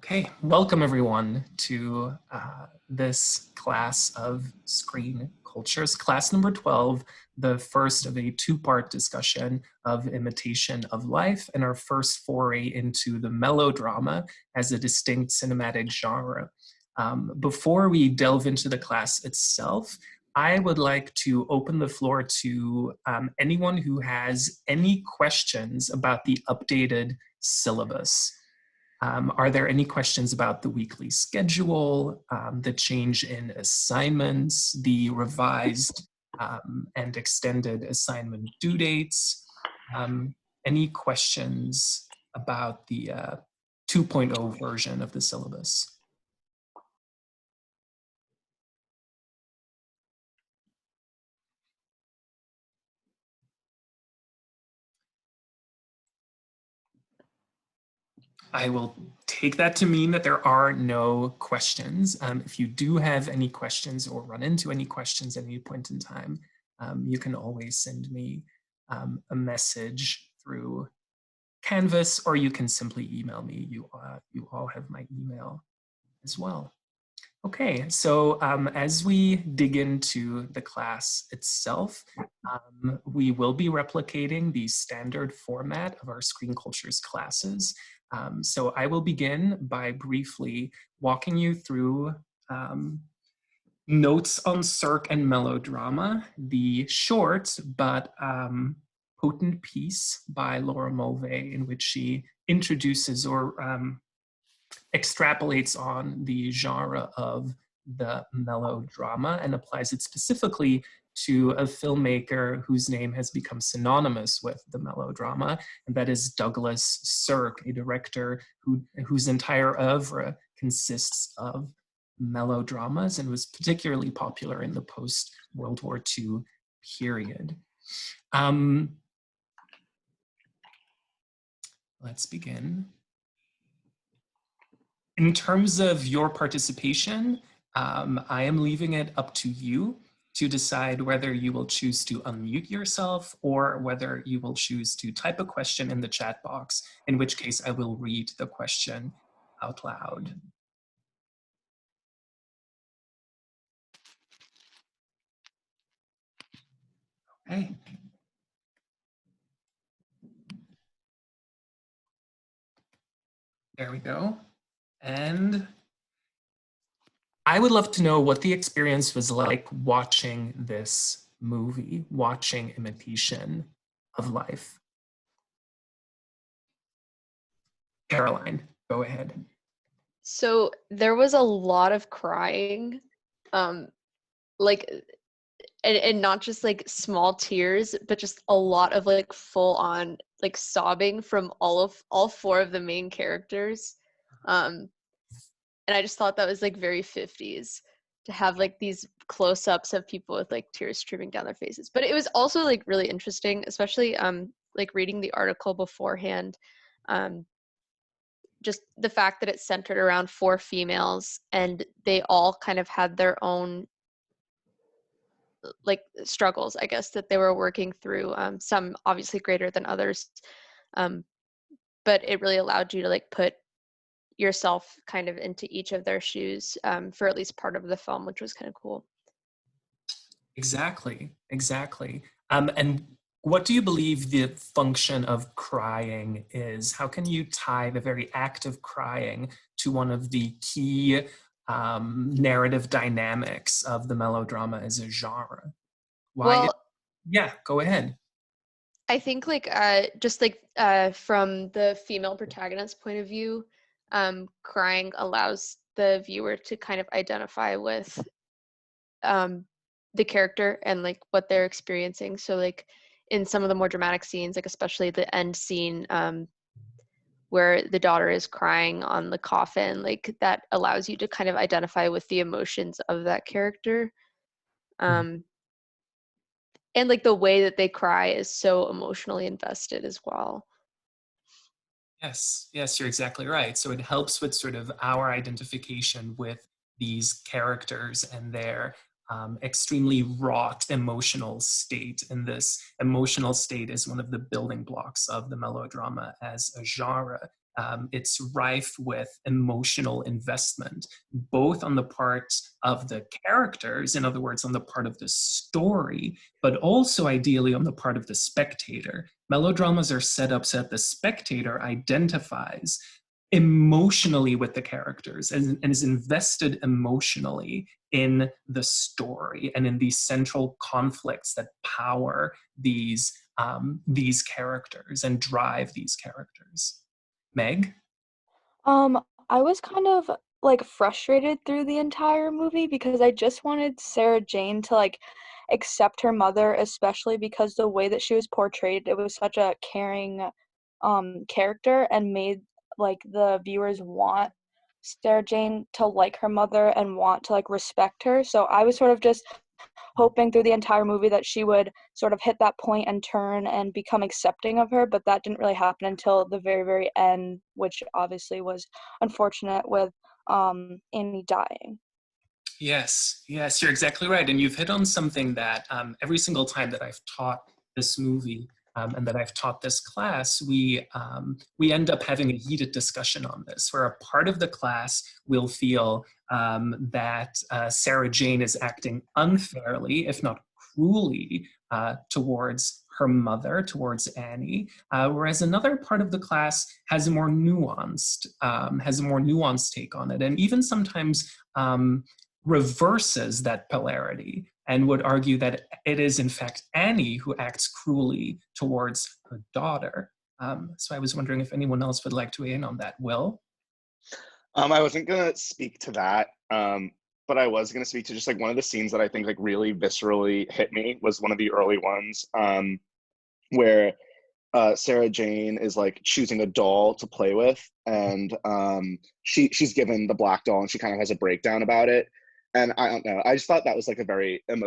Okay, welcome everyone to this class of Screen Cultures, class number 12, the first of a two-part discussion of Imitation of Life and our first foray into the melodrama as a distinct cinematic genre. Before we delve into the class itself, I would like to open the floor to anyone who has any questions about the updated syllabus. Are there any questions about the weekly schedule, the change in assignments, the revised and extended assignment due dates? Any questions about the 2.0 version of the syllabus? I will take that to mean that there are no questions. If you do have any questions or run into any questions at any point in time, you can always send me a message through Canvas, or you can simply email me. You all have my email as well. Okay, so as we dig into the class itself, we will be replicating the standard format of our Screen Cultures classes. So I will begin by briefly walking you through notes on Sirk and Melodrama, the short but potent piece by Laura Mulvey in which she introduces or extrapolates on the genre of the melodrama and applies it specifically to a filmmaker whose name has become synonymous with the melodrama, and that is Douglas Sirk, a director whose entire oeuvre consists of melodramas and was particularly popular in the post-World War II period. Let's begin. In terms of your participation, I am leaving it up to you to decide whether you will choose to unmute yourself or whether you will choose to type a question in the chat box, in which case I will read the question out loud. Okay. There we go. And I would love to know what the experience was like watching this movie, watching Imitation of Life. Caroline, go ahead. So there was a lot of crying, like, and not just like small tears, but just a lot of like full on like sobbing from all four of the main characters. And I just thought that was like very 50s to have like these close-ups of people with like tears streaming down their faces. But it was also like really interesting, especially like reading the article beforehand. Just the fact that it's centered around four females and they all kind of had their own like struggles, I guess, that they were working through, some obviously greater than others, but it really allowed you to like put yourself kind of into each of their shoes, for at least part of the film, which was kind of cool. Exactly, exactly. And what do you believe the function of crying is? How can you tie the very act of crying to one of the key narrative dynamics of the melodrama as a genre? Well, yeah, go ahead. I think like just like from the female protagonist's point of view, crying allows the viewer to kind of identify with the character and like what they're experiencing. So like in some of the more dramatic scenes, like especially the end scene, where the daughter is crying on the coffin, like that allows you to kind of identify with the emotions of that character. And like the way that they cry is so emotionally invested as well. Yes, yes, you're exactly right. So it helps with sort of our identification with these characters and their extremely wrought emotional state. And this emotional state is one of the building blocks of the melodrama as a genre. It's rife with emotional investment, both on the part of the characters, in other words, on the part of the story, but also ideally on the part of the spectator. Melodramas are set up so that the spectator identifies emotionally with the characters and is invested emotionally in the story and in these central conflicts that power these characters and drive these characters. Meg? Um, I was kind of like frustrated through the entire movie because I just wanted Sarah Jane to like accept her mother, especially because the way that she was portrayed, it was such a caring character and made like the viewers want Sarah Jane to like her mother and want to like respect her. So I was sort of just hoping through the entire movie that she would sort of hit that point and turn and become accepting of her, but that didn't really happen until the very, very end, which obviously was unfortunate with Annie dying. Yes, you're exactly right. And you've hit on something that every single time that I've taught this movie and that I've taught this class, we end up having a heated discussion on this, where a part of the class will feel that Sarah Jane is acting unfairly, if not cruelly, towards her mother, towards Annie, whereas another part of the class has a more nuanced take on it, and even sometimes reverses that polarity and would argue that it is in fact Annie who acts cruelly towards her daughter. So I was wondering if anyone else would like to weigh in on that. Will? I wasn't gonna speak to that, but I was gonna speak to just like one of the scenes that I think like really viscerally hit me was one of the early ones, where Sarah Jane is like choosing a doll to play with, and she's given the black doll, and she kind of has a breakdown about it. And I don't know, I just thought that was like a very I don't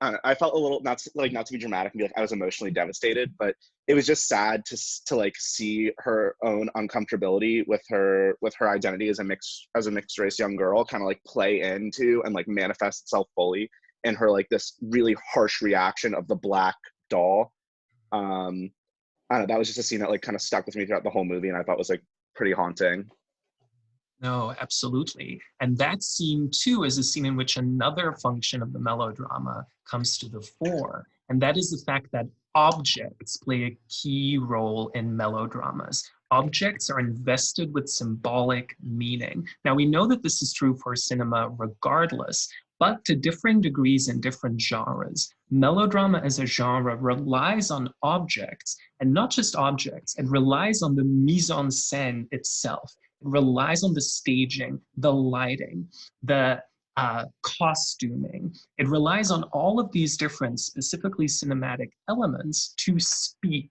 know, I felt a little not to be dramatic and be like I was emotionally devastated, but it was just sad to like see her own uncomfortability with her identity as a mixed race young girl kind of like play into and like manifest itself fully in her like this really harsh reaction of the black doll. I don't know, that was just a scene that like kind of stuck with me throughout the whole movie, and I thought was like pretty haunting. No, absolutely. And that scene, too, is a scene in which another function of the melodrama comes to the fore. And that is the fact that objects play a key role in melodramas. Objects are invested with symbolic meaning. Now, we know that this is true for cinema regardless, but to differing degrees in different genres. Melodrama as a genre relies on objects, and not just objects, it relies on the mise en scène itself. It relies on the staging, the lighting, the costuming. It relies on all of these different, specifically cinematic elements to speak.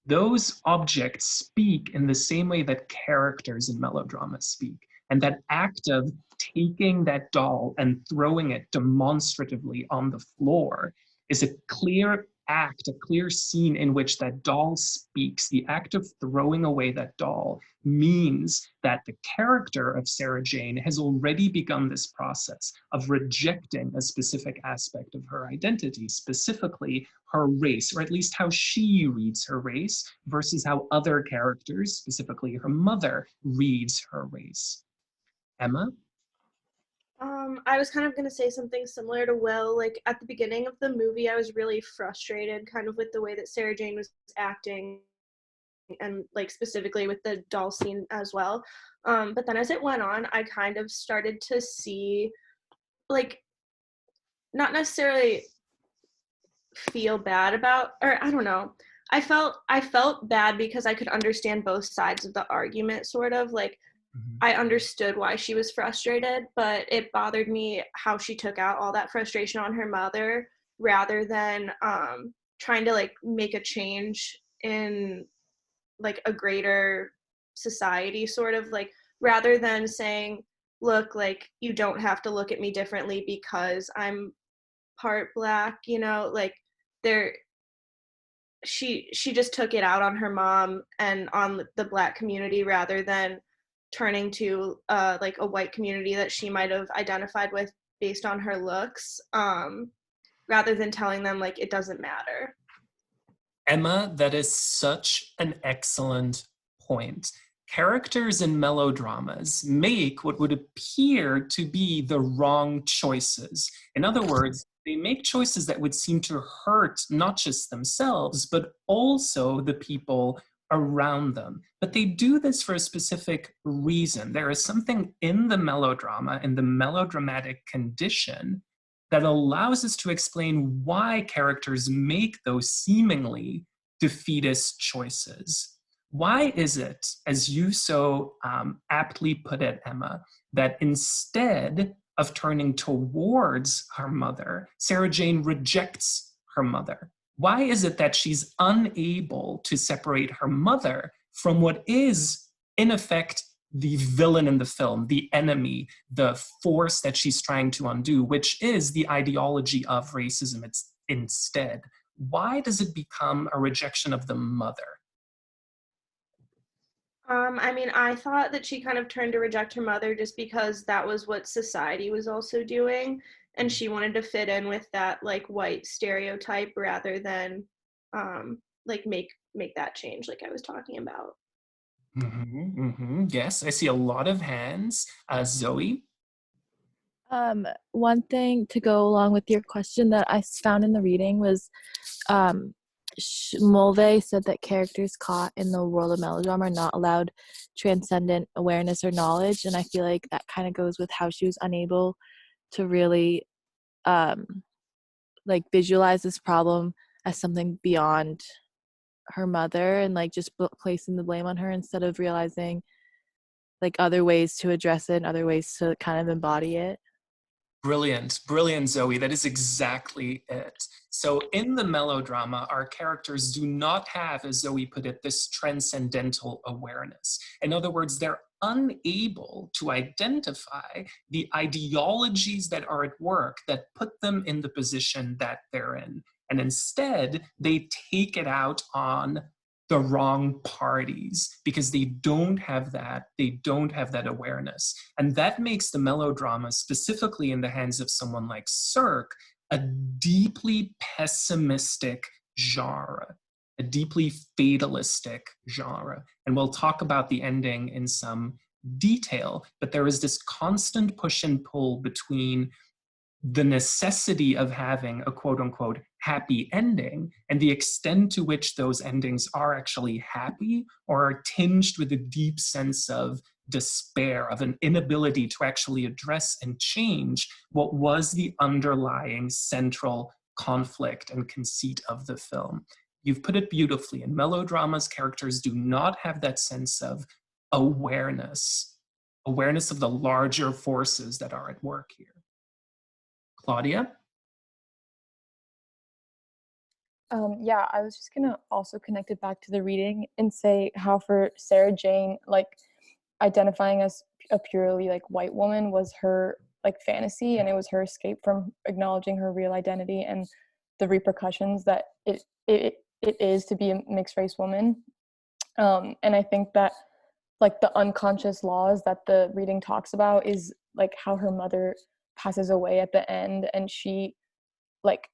Those objects speak in the same way that characters in melodrama speak. And that act of taking that doll and throwing it demonstratively on the floor is a clear act, a clear scene in which that doll speaks. The act of throwing away that doll means that the character of Sarah Jane has already begun this process of rejecting a specific aspect of her identity, specifically her race, or at least how she reads her race versus how other characters, specifically her mother, reads her race. Emma? I was kind of gonna say something similar to Will. Like at the beginning of the movie, I was really frustrated kind of with the way that Sarah Jane was acting and like specifically with the doll scene as well. But then as it went on, I kind of started to see like not necessarily feel bad about, or I don't know. I felt bad because I could understand both sides of the argument sort of like I understood why she was frustrated, but it bothered me how she took out all that frustration on her mother rather than trying to like make a change in like a greater society sort of like rather than saying look like you don't have to look at me differently because I'm part black, you know, like there she just took it out on her mom and on the black community rather than turning to like a white community that she might have identified with based on her looks, rather than telling them like it doesn't matter. Emma, that is such an excellent point. characters in melodramas make what would appear to be the wrong choices. In other words, they make choices that would seem to hurt not just themselves, but also the people around them. But they do this for a specific reason. There is something in the melodrama, in the melodramatic condition, that allows us to explain why characters make those seemingly defeatist choices. Why is it, as you so aptly put it, Emma, that instead of turning towards her mother, Sarah Jane rejects her mother? Why is it that she's unable to separate her mother from what is, in effect, the villain in the film, the enemy, the force that she's trying to undo, which is the ideology of racism instead? Why does it become a rejection of the mother? I mean, I thought that she kind of turned to reject her mother just because that was what society was also doing, and she wanted to fit in with that like white stereotype rather than like make that change like I was talking about. Yes, I see a lot of hands. Zoe? One thing to go along with your question that I found in the reading was Mulvey said that characters caught in the world of melodrama are not allowed transcendent awareness or knowledge, and I feel like that kind of goes with how she was unable to really like visualize this problem as something beyond her mother and like just placing the blame on her instead of realizing like other ways to address it and other ways to kind of embody it. Brilliant, brilliant, Zoe. That is exactly it. So in the melodrama, our characters do not have, as Zoe put it, this transcendental awareness. In other words, they're unable to identify the ideologies that are at work that put them in the position that they're in. And instead, they take it out on the wrong parties because they don't have that awareness. And that makes the melodrama, specifically in the hands of someone like Sirk, a deeply pessimistic genre, a deeply fatalistic genre. And we'll talk about the ending in some detail, but there is this constant push and pull between the necessity of having a quote unquote happy ending and the extent to which those endings are actually happy or are tinged with a deep sense of despair, of an inability to actually address and change what was the underlying central conflict and conceit of the film. You've put it beautifully. In melodramas, characters do not have that sense of awareness of the larger forces that are at work here. Claudia? Yeah, I was just gonna also connect it back to the reading and say how for Sarah Jane, like identifying as a purely like white woman was her like fantasy, and it was her escape from acknowledging her real identity and the repercussions that it is to be a mixed race woman. And I think that like the unconscious laws that the reading talks about is like how her mother passes away at the end, and she like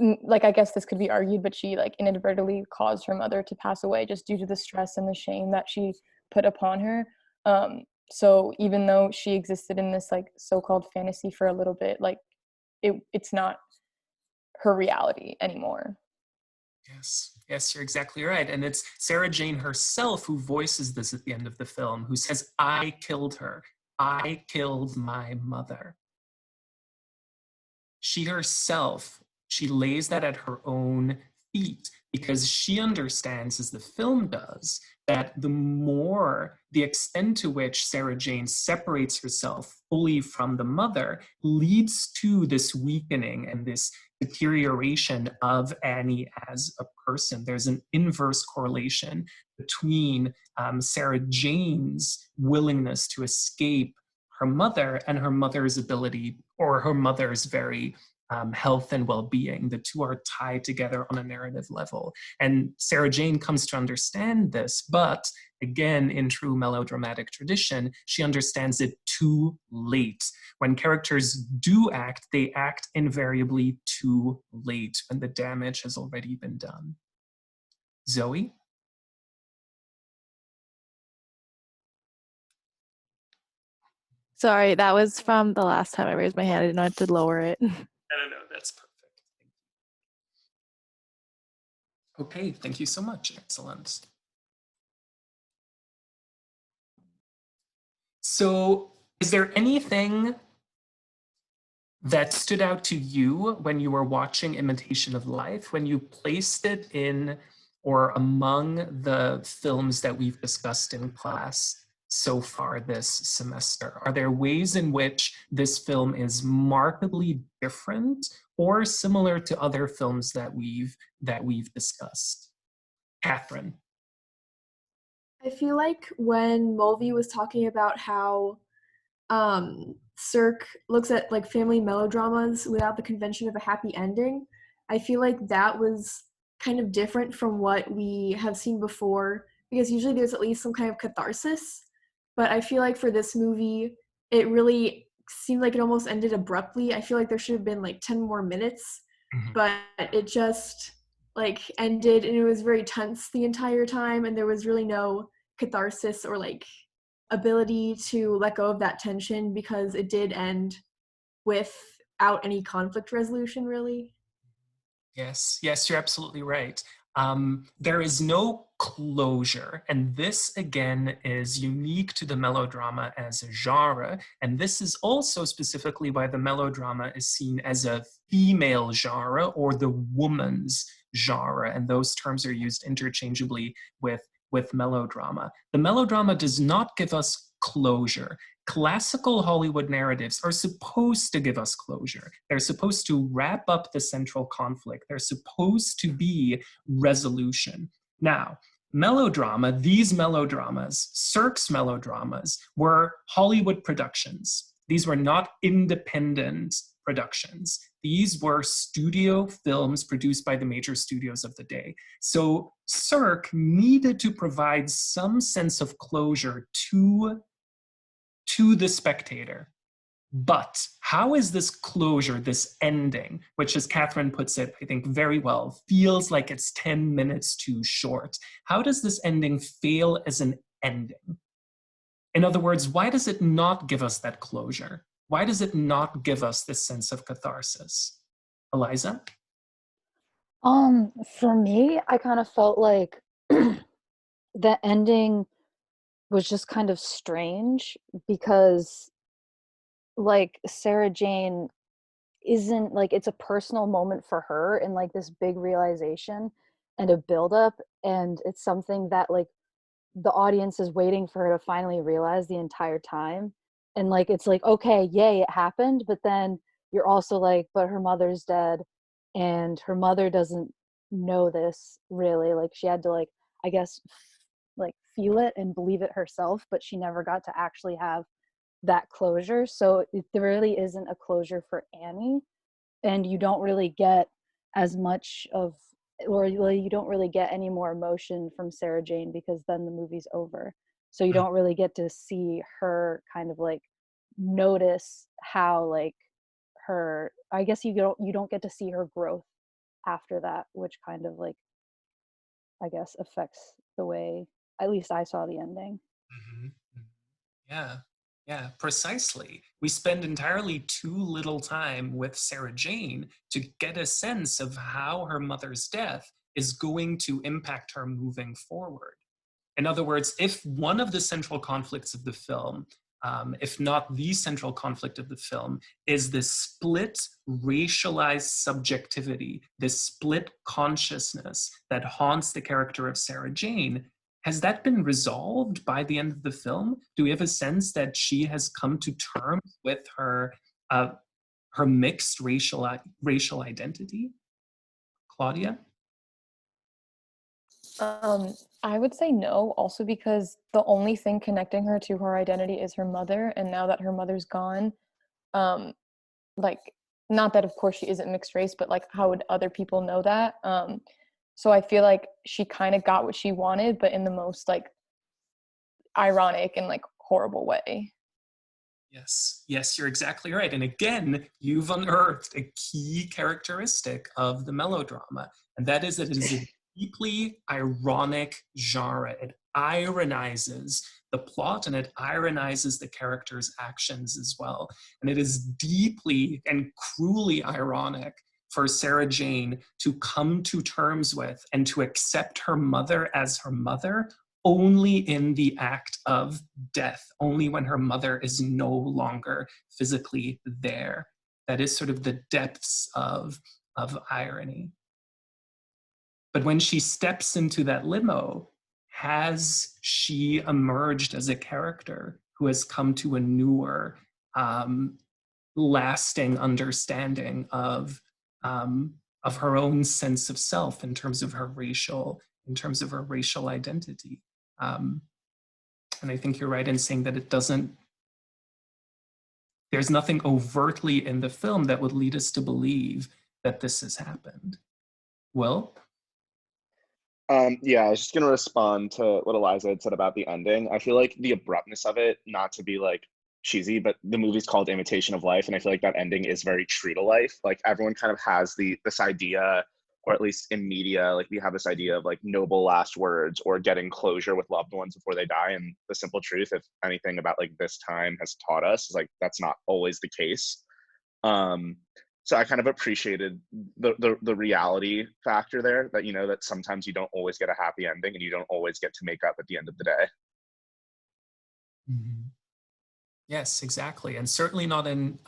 I guess this could be argued, but she like inadvertently caused her mother to pass away just due to the stress and the shame that she put upon her. So even though she existed in this like so-called fantasy for a little bit, like it's not her reality anymore. Yes, you're exactly right. And it's Sarah Jane herself who voices this at the end of the film, who says, I killed her. I killed my mother. She herself, she lays that at her own feet because she understands, as the film does, that the extent to which Sarah Jane separates herself fully from the mother leads to this weakening and this deterioration of Annie as a person. There's an inverse correlation between Sarah Jane's willingness to escape her mother and her mother's ability, or her mother's very health and well-being. The two are tied together on a narrative level. And Sarah Jane comes to understand this, but again, in true melodramatic tradition, she understands it too late. When characters do act, they act invariably too late, when the damage has already been done. Zoe? Sorry, that was from the last time I raised my hand. I didn't know I had to lower it. No, that's perfect. Okay, thank you so much. Excellent. So, is there anything that stood out to you when you were watching Imitation of Life, when you placed it in or among the films that we've discussed in class so far this semester? Are there ways in which this film is markedly different or similar to other films that we've discussed? Catherine. I feel like when Mulvey was talking about how Sirk looks at like family melodramas without the convention of a happy ending, I feel like that was kind of different from what we have seen before, because usually there's at least some kind of catharsis. But I feel like for this movie, it really seemed like it almost ended abruptly. I feel like there should have been like 10 more minutes, but it just like ended and it was very tense the entire time, and there was really no catharsis or like ability to let go of that tension because it did end without any conflict resolution, really. Yes, you're absolutely right. There is no closure, and this again is unique to the melodrama as a genre, and this is also specifically why the melodrama is seen as a female genre or the woman's genre, and those terms are used interchangeably with melodrama. The melodrama does not give us closure. Classical Hollywood narratives are supposed to give us closure. They're supposed to wrap up the central conflict. They're supposed to be resolution. Now, melodrama, these melodramas, Sirk's melodramas, were Hollywood productions. These were not independent productions. These were studio films produced by the major studios of the day. So Sirk needed to provide some sense of closure to the spectator. But how is this closure, this ending, which as Catherine puts it, I think very well, feels like it's 10 minutes too short. How does this ending fail as an ending? In other words, why does it not give us that closure? Why does it not give us this sense of catharsis? Eliza? For me, I kind of felt like the ending was just kind of strange because like Sarah Jane isn't like it's a personal moment for her and like this big realization and a buildup, and it's something that like the audience is waiting for her to finally realize the entire time. And like it's like, okay, yay, it happened, but then you're also like, but her mother's dead and her mother doesn't know this really. Like she had to like, I guess, like feel it and believe it herself, but she never got to actually have that closure. So there really isn't a closure for Annie, and you don't really get as much of, or you don't really get any more emotion from Sarah Jane because then the movie's over. So you don't really get to see her kind of like notice how like her, I guess you don't get to see her growth after that, which kind of like I guess affects the way at least I saw the ending. Mm-hmm. Yeah, precisely. We spend entirely too little time with Sarah Jane to get a sense of how her mother's death is going to impact her moving forward. In other words, if one of the central conflicts of the film, if not the central conflict of the film, is this split racialized subjectivity, this split consciousness that haunts the character of Sarah Jane, has that been resolved by the end of the film? Do we have a sense that she has come to terms with her mixed racial identity? Claudia? I would say no, also because the only thing connecting her to her identity is her mother, and now that her mother's gone, like, not that of course she isn't mixed race, but like how would other people know that? So I feel like she kind of got what she wanted, but in the most like ironic and like horrible way. Yes, you're exactly right. And again, you've unearthed a key characteristic of the melodrama, and that is that it is a deeply ironic genre. It ironizes the plot and it ironizes the characters' actions as well. And it is deeply and cruelly ironic for Sarah Jane to come to terms with and to accept her mother as her mother only in the act of death, only when her mother is no longer physically there. That is sort of the depths of irony. But when she steps into that limo, has she emerged as a character who has come to a newer, lasting understanding of her own sense of self in terms of her racial identity? And I think you're right in saying that it doesn't, there's nothing overtly in the film that would lead us to believe that this has happened. Will? Yeah, I was just gonna respond to what Eliza had said about the ending. I feel like the abruptness of it, not to be like cheesy, but the movie's called Imitation of Life, and I feel like that ending is very true to life. Like everyone kind of has this idea, or at least in media, like we have this idea of like noble last words or getting closure with loved ones before they die. And the simple truth, if anything about like this time has taught us, is like that's not always the case. So I kind of appreciated the reality factor there, that, you know, that sometimes you don't always get a happy ending and you don't always get to make up at the end of the day. Mm-hmm. Yes, exactly. And certainly not in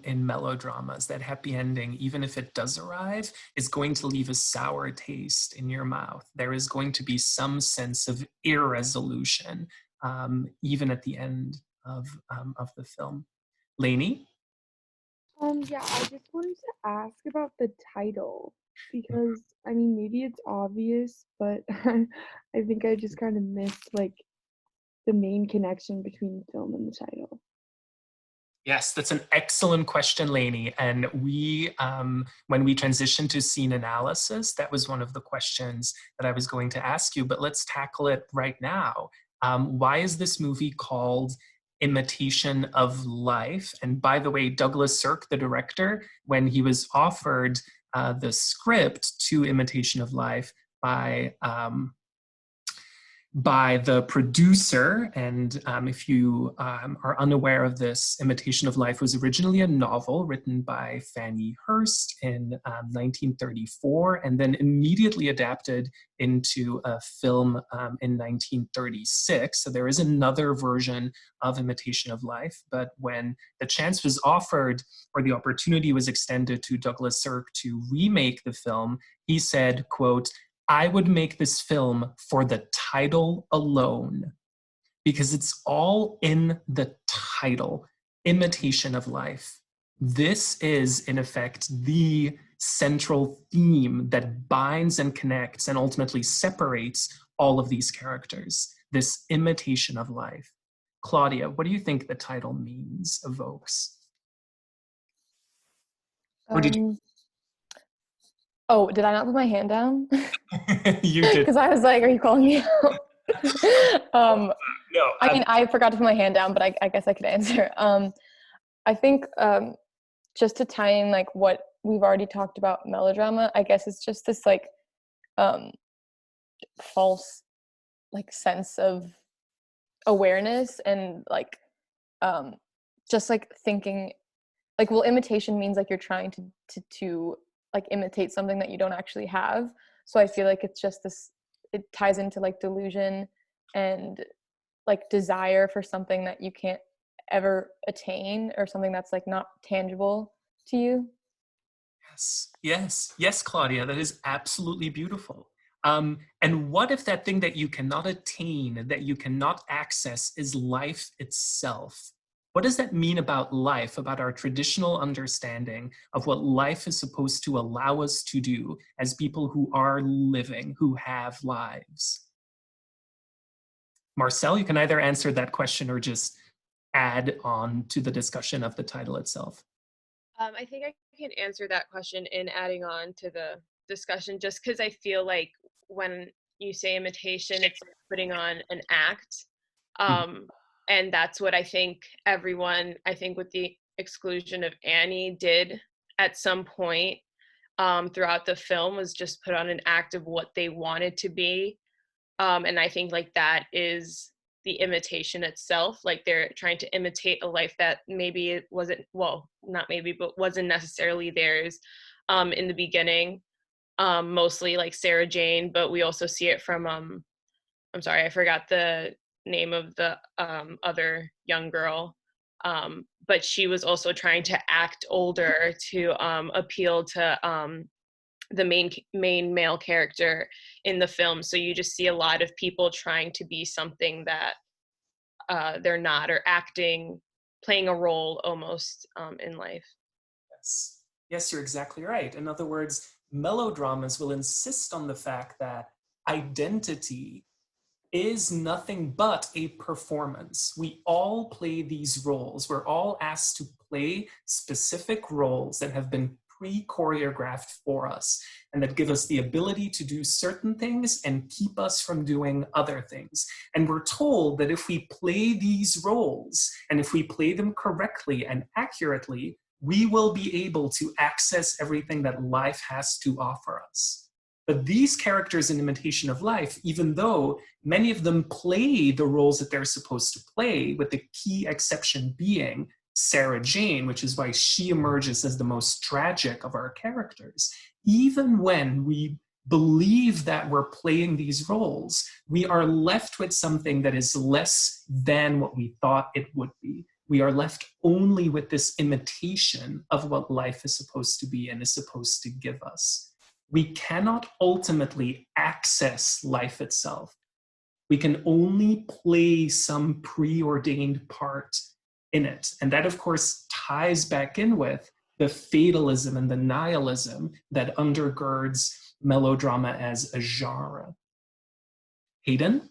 melodramas. That happy ending, even if it does arrive, is going to leave a sour taste in your mouth. There is going to be some sense of irresolution, even at the end of the film. Lainey? Yeah, I just wanted to ask about the title because I mean maybe it's obvious, but I think I just kind of missed like the main connection between the film and the title. Yes, that's an excellent question, Lainey. And we, when we transitioned to scene analysis, that was one of the questions that I was going to ask you, but let's tackle it right now. Why is this movie called Imitation of Life? And by the way, Douglas Sirk, the director, when he was offered the script to Imitation of Life by the producer, and if you are unaware of this, Imitation of Life was originally a novel written by Fanny Hurst in 1934, and then immediately adapted into a film in 1936. So there is another version of Imitation of Life, but when the chance was offered, or the opportunity was extended to Douglas Sirk to remake the film, he said, quote, "I would make this film for the title alone, because it's all in the title, Imitation of Life." This is, in effect, the central theme that binds and connects and ultimately separates all of these characters, this imitation of life. Claudia, what do you think the title means, evokes? Or did you? Oh, did I not put my hand down? You did. Because I was like, are you calling me out? No. I mean, I forgot to put my hand down, but I guess I could answer. I think just to tie in like what we've already talked about melodrama, I guess it's just this like false like sense of awareness and like just like thinking like, well, imitation means like you're trying to like imitate something that you don't actually have. So I feel like it's just this, it ties into like delusion and like desire for something that you can't ever attain, or something that's like not tangible to you. Yes, Claudia, that is absolutely beautiful. And what if that thing that you cannot attain, that you cannot access, is life itself? What does that mean about life, about our traditional understanding of what life is supposed to allow us to do as people who are living, who have lives? Marcel, you can either answer that question or just add on to the discussion of the title itself. I think I can answer that question in adding on to the discussion, just because I feel like when you say imitation, it's putting on an act. And that's what I think everyone, I think with the exclusion of Annie, did at some point throughout the film, was just put on an act of what they wanted to be. And I think like that is the imitation itself. Like they're trying to imitate a life that maybe it wasn't, well, not maybe, but wasn't necessarily theirs in the beginning. Mostly like Sarah Jane, but we also see it from I'm sorry, I forgot the name of the other young girl. But she was also trying to act older to appeal to the main male character in the film. So you just see a lot of people trying to be something that they're not, or acting, playing a role almost in life. Yes. Yes, you're exactly right. In other words, melodramas will insist on the fact that identity is nothing but a performance. We all play these roles. We're all asked to play specific roles that have been pre-choreographed for us and that give us the ability to do certain things and keep us from doing other things. And we're told that if we play these roles and if we play them correctly and accurately, we will be able to access everything that life has to offer us. But these characters in Imitation of Life, even though many of them play the roles that they're supposed to play, with the key exception being Sarah Jane, which is why she emerges as the most tragic of our characters, even when we believe that we're playing these roles, we are left with something that is less than what we thought it would be. We are left only with this imitation of what life is supposed to be and is supposed to give us. We cannot ultimately access life itself. We can only play some preordained part in it. And that, of course, ties back in with the fatalism and the nihilism that undergirds melodrama as a genre. Hayden?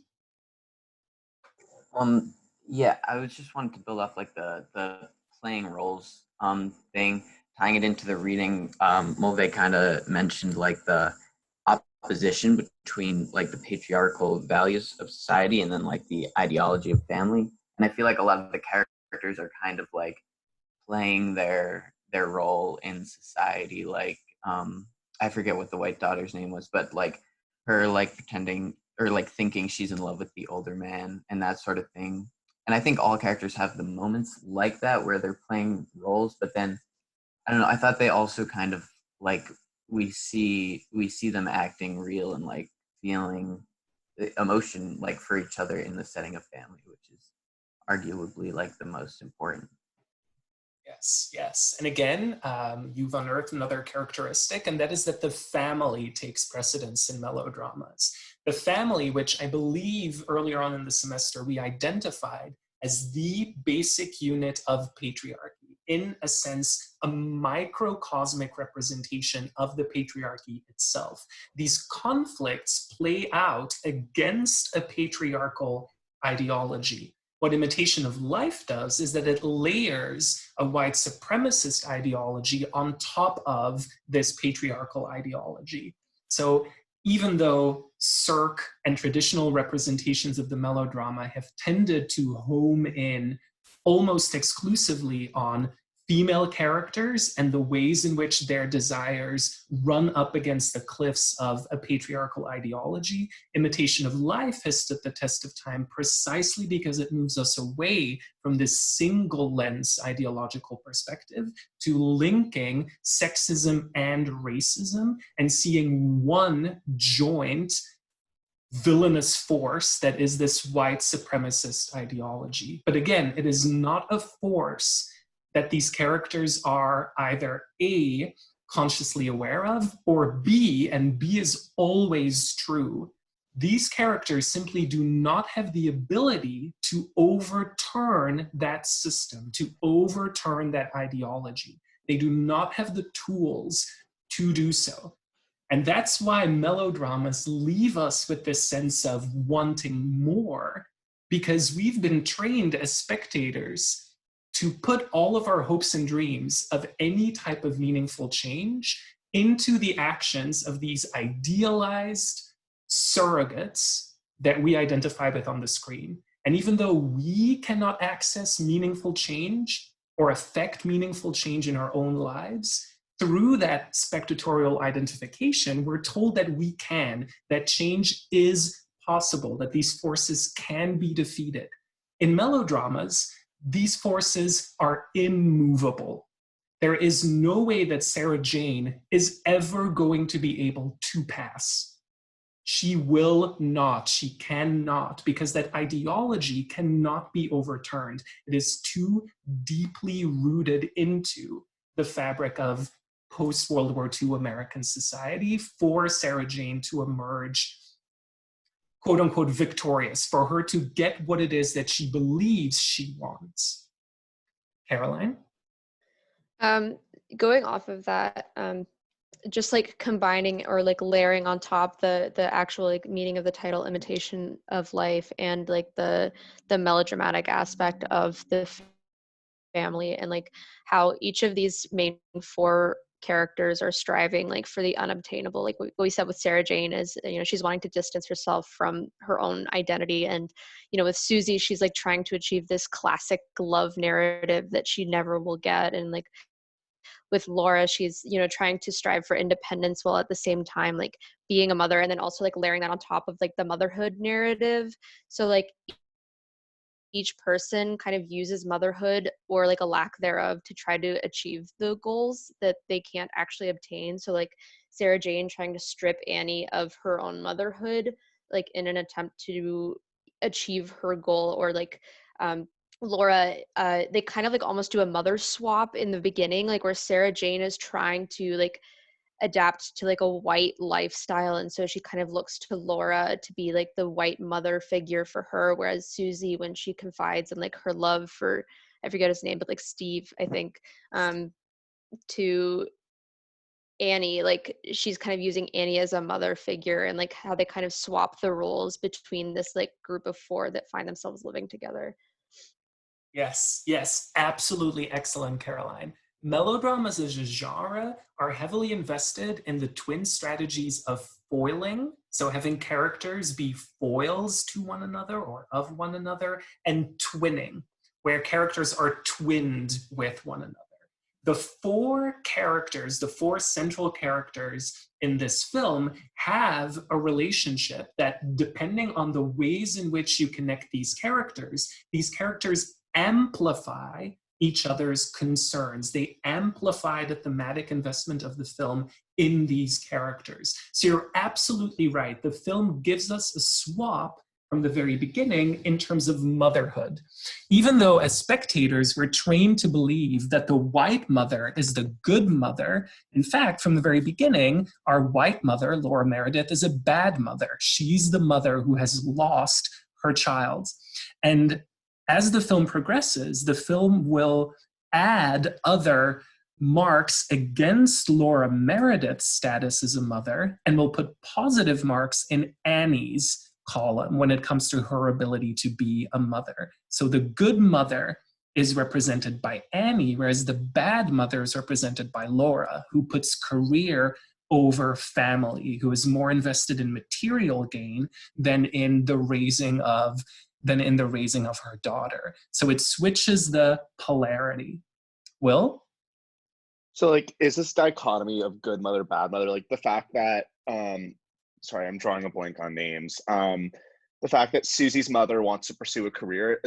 Yeah, I was just wanting to build off like the playing roles thing, tying it into the reading. Mulvey kind of mentioned like the opposition between like the patriarchal values of society and then like the ideology of family. And I feel like a lot of the characters are kind of like playing their role in society. Like I forget what the white daughter's name was, but like her like pretending or like thinking she's in love with the older man and that sort of thing. And I think all characters have the moments like that where they're playing roles, but then I don't know, I thought they also kind of like we see them acting real and like feeling emotion like for each other in the setting of family, which is arguably like the most important. Yes, yes. And again, you've unearthed another characteristic, and that is that the family takes precedence in melodramas. The family, which I believe earlier on in the semester we identified as the basic unit of patriarchy, in a sense, a microcosmic representation of the patriarchy itself. These conflicts play out against a patriarchal ideology. What Imitation of Life does is that it layers a white supremacist ideology on top of this patriarchal ideology. So even though Sirk and traditional representations of the melodrama have tended to home in almost exclusively on female characters and the ways in which their desires run up against the cliffs of a patriarchal ideology, Imitation of Life has stood the test of time precisely because it moves us away from this single lens ideological perspective to linking sexism and racism and seeing one joint villainous force that is this white supremacist ideology. But again, it is not a force that these characters are either A, consciously aware of, or B, and B is always true, these characters simply do not have the ability to overturn that system, to overturn that ideology. They do not have the tools to do so. And that's why melodramas leave us with this sense of wanting more, because we've been trained as spectators to put all of our hopes and dreams of any type of meaningful change into the actions of these idealized surrogates that we identify with on the screen. And even though we cannot access meaningful change or affect meaningful change in our own lives, through that spectatorial identification, we're told that we can, that change is possible, that these forces can be defeated. In melodramas, these forces are immovable. There is no way that Sarah Jane is ever going to be able to pass. She will not, she cannot, because that ideology cannot be overturned. It is too deeply rooted into the fabric of post-World War II American society for Sarah Jane to emerge, quote unquote, victorious, for her to get what it is that she believes she wants. Caroline? Going off of that, just like combining or like layering on top the actual like meaning of the title, Imitation of Life, and like the melodramatic aspect of the family, and like how each of these main four characters are striving like for the unobtainable. Like what we said with Sarah Jane is, you know, she's wanting to distance herself from her own identity, and you know, with Susie, she's like trying to achieve this classic love narrative that she never will get, and like with Laura, she's, you know, trying to strive for independence while at the same time like being a mother, and then also like layering that on top of like the motherhood narrative. So like each person kind of uses motherhood or like a lack thereof to try to achieve the goals that they can't actually obtain. So like Sarah Jane trying to strip Annie of her own motherhood, like in an attempt to achieve her goal, or like Laura, they kind of like almost do a mother swap in the beginning, like where Sarah Jane is trying to like adapt to like a white lifestyle, and so she kind of looks to Laura to be like the white mother figure for her, whereas Susie, when she confides in like her love for, I forget his name, but like Steve, I think, to Annie, like she's kind of using Annie as a mother figure, and like how they kind of swap the roles between this like group of four that find themselves living together. Yes, yes, absolutely excellent, Caroline. Melodramas as a genre are heavily invested in the twin strategies of foiling, so having characters be foils to one another or of one another, and twinning, where characters are twinned with one another. The four characters, the four central characters in this film have a relationship that, depending on the ways in which you connect these characters amplify each other's concerns. They amplify the thematic investment of the film in these characters. So you're absolutely right. The film gives us a swap from the very beginning in terms of motherhood. Even though as spectators, we're trained to believe that the white mother is the good mother, in fact, from the very beginning, our white mother, Laura Meredith, is a bad mother. She's the mother who has lost her child. And as the film progresses, the film will add other marks against Laura Meredith's status as a mother, and will put positive marks in Annie's column when it comes to her ability to be a mother. So the good mother is represented by Annie, whereas the bad mother is represented by Laura, who puts career over family, who is more invested in material gain than in the raising of her daughter. So it switches the polarity. Will? So like, is this dichotomy of good mother, bad mother, like the fact that, sorry, I'm drawing a blank on names. The fact that Susie's mother wants to pursue a career,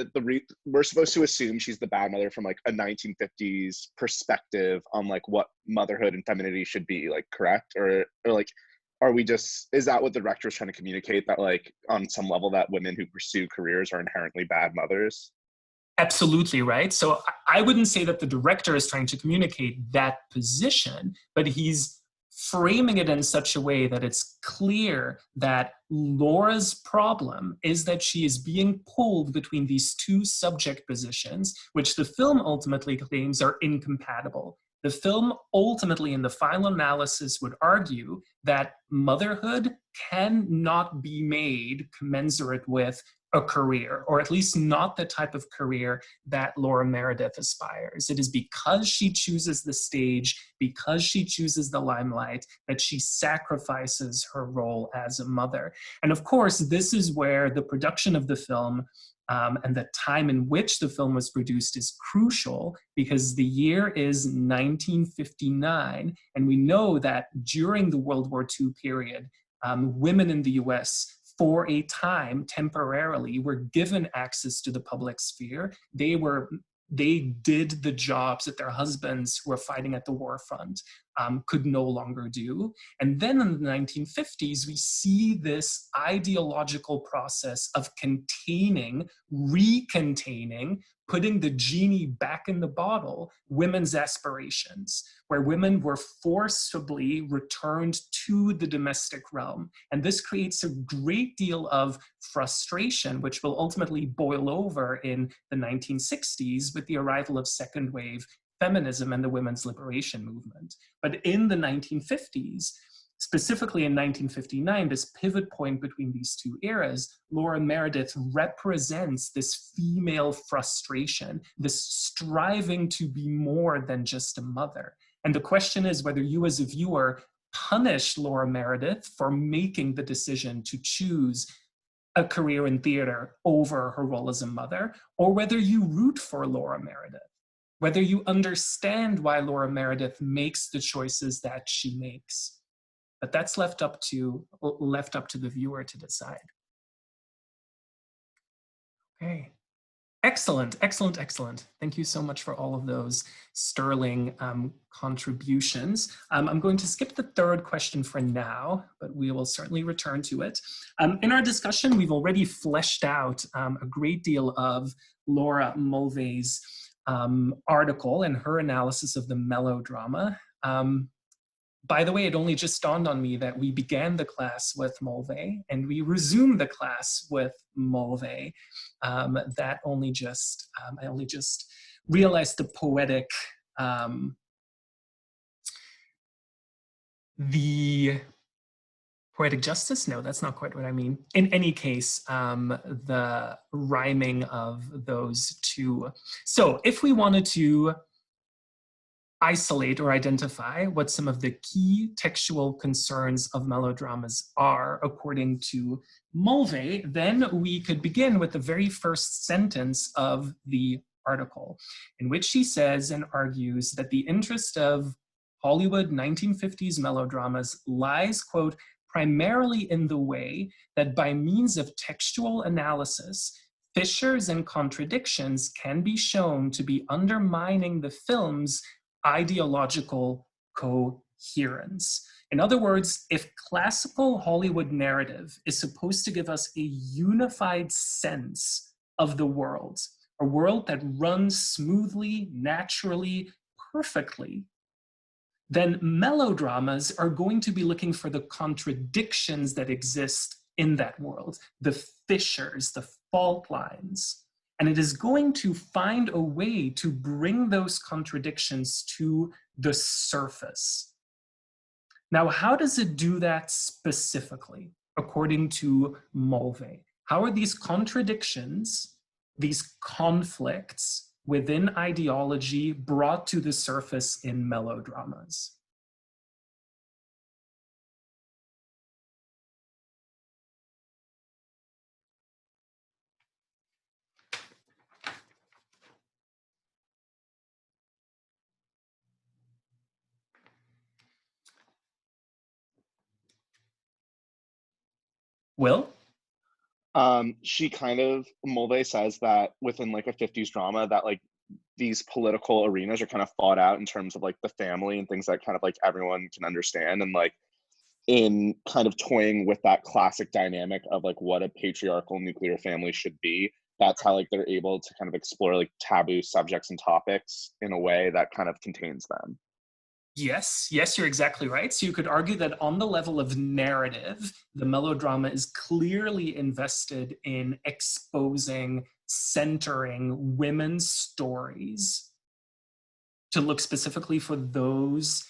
we're supposed to assume she's the bad mother from like a 1950s perspective on like what motherhood and femininity should be, like, correct? Or like, are we just, is that what the director is trying to communicate, that like on some level that women who pursue careers are inherently bad mothers? Absolutely right. So I wouldn't say that the director is trying to communicate that position, but he's framing it in such a way that it's clear that Laura's problem is that she is being pulled between these two subject positions, which the film ultimately claims are incompatible. The film ultimately, in the final analysis, would argue that motherhood cannot be made commensurate with a career, or at least not the type of career that Laura Meredith aspires. It is because she chooses the stage, because she chooses the limelight, that she sacrifices her role as a mother. And of course, this is where the production of the film and the time in which the film was produced is crucial, because the year is 1959, and we know that during the World War II period, women in the US for a time, temporarily, were given access to the public sphere. They did the jobs that their husbands who were fighting at the war front could no longer do. And then in the 1950s, we see this ideological process of containing, recontaining, putting the genie back in the bottle, women's aspirations, where women were forcibly returned to the domestic realm. And this creates a great deal of frustration, which will ultimately boil over in the 1960s with the arrival of second wave feminism and the women's liberation movement. But in the 1950s, specifically in 1959, this pivot point between these two eras, Laura Meredith represents this female frustration, this striving to be more than just a mother. And the question is whether you as a viewer punish Laura Meredith for making the decision to choose a career in theater over her role as a mother, or whether you root for Laura Meredith, whether you understand why Laura Meredith makes the choices that she makes. But that's left up to the viewer to decide. Okay. Excellent, excellent, excellent. Thank you so much for all of those sterling contributions. I'm going to skip the third question for now, but we will certainly return to it. In our discussion, we've already fleshed out a great deal of Laura Mulvey's article and her analysis of the melodrama. By the way, it only just dawned on me that we began the class with Mulvey and we resumed the class with Mulvey. I only just realized the poetic justice? No, that's not quite what I mean. In any case, the rhyming of those two. So if we wanted to isolate or identify what some of the key textual concerns of melodramas are, according to Mulvey, then we could begin with the very first sentence of the article, in which she says and argues that the interest of Hollywood 1950s melodramas lies, quote, primarily in the way that by means of textual analysis, fissures and contradictions can be shown to be undermining the film's ideological coherence. In other words, if classical Hollywood narrative is supposed to give us a unified sense of the world, a world that runs smoothly, naturally, perfectly, then melodramas are going to be looking for the contradictions that exist in that world, the fissures, the fault lines. And it is going to find a way to bring those contradictions to the surface. Now, how does it do that specifically, according to Mulvey? How are these contradictions, these conflicts within ideology brought to the surface in melodramas? Will? Mulvey says that within like a 50s drama that like these political arenas are kind of fought out in terms of like the family and things that kind of like everyone can understand, and like in kind of toying with that classic dynamic of like what a patriarchal nuclear family should be. That's how like they're able to kind of explore like taboo subjects and topics in a way that kind of contains them. Yes, you're exactly right. So you could argue that on the level of narrative, the melodrama is clearly invested in exposing, centering women's stories to look specifically for those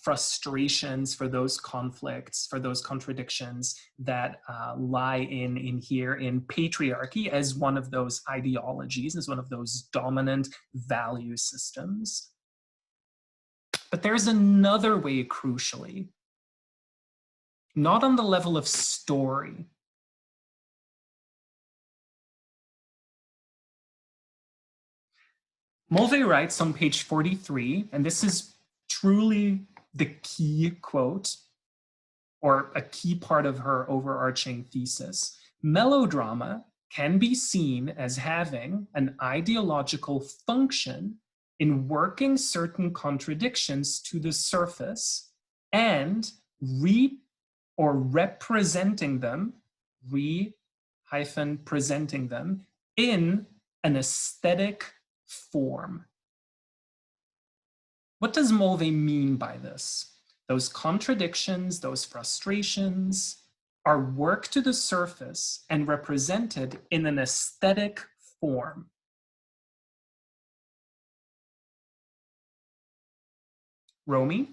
frustrations, for those conflicts, for those contradictions that lie in here in patriarchy as one of those ideologies, as one of those dominant value systems. But there's another way, crucially, not on the level of story. Mulvey writes on page 43, and this is truly the key quote, or a key part of her overarching thesis. Melodrama can be seen as having an ideological function in working certain contradictions to the surface and representing them, presenting them in an aesthetic form. What does Mulvey mean by this? Those contradictions, those frustrations are worked to the surface and represented in an aesthetic form. Romy?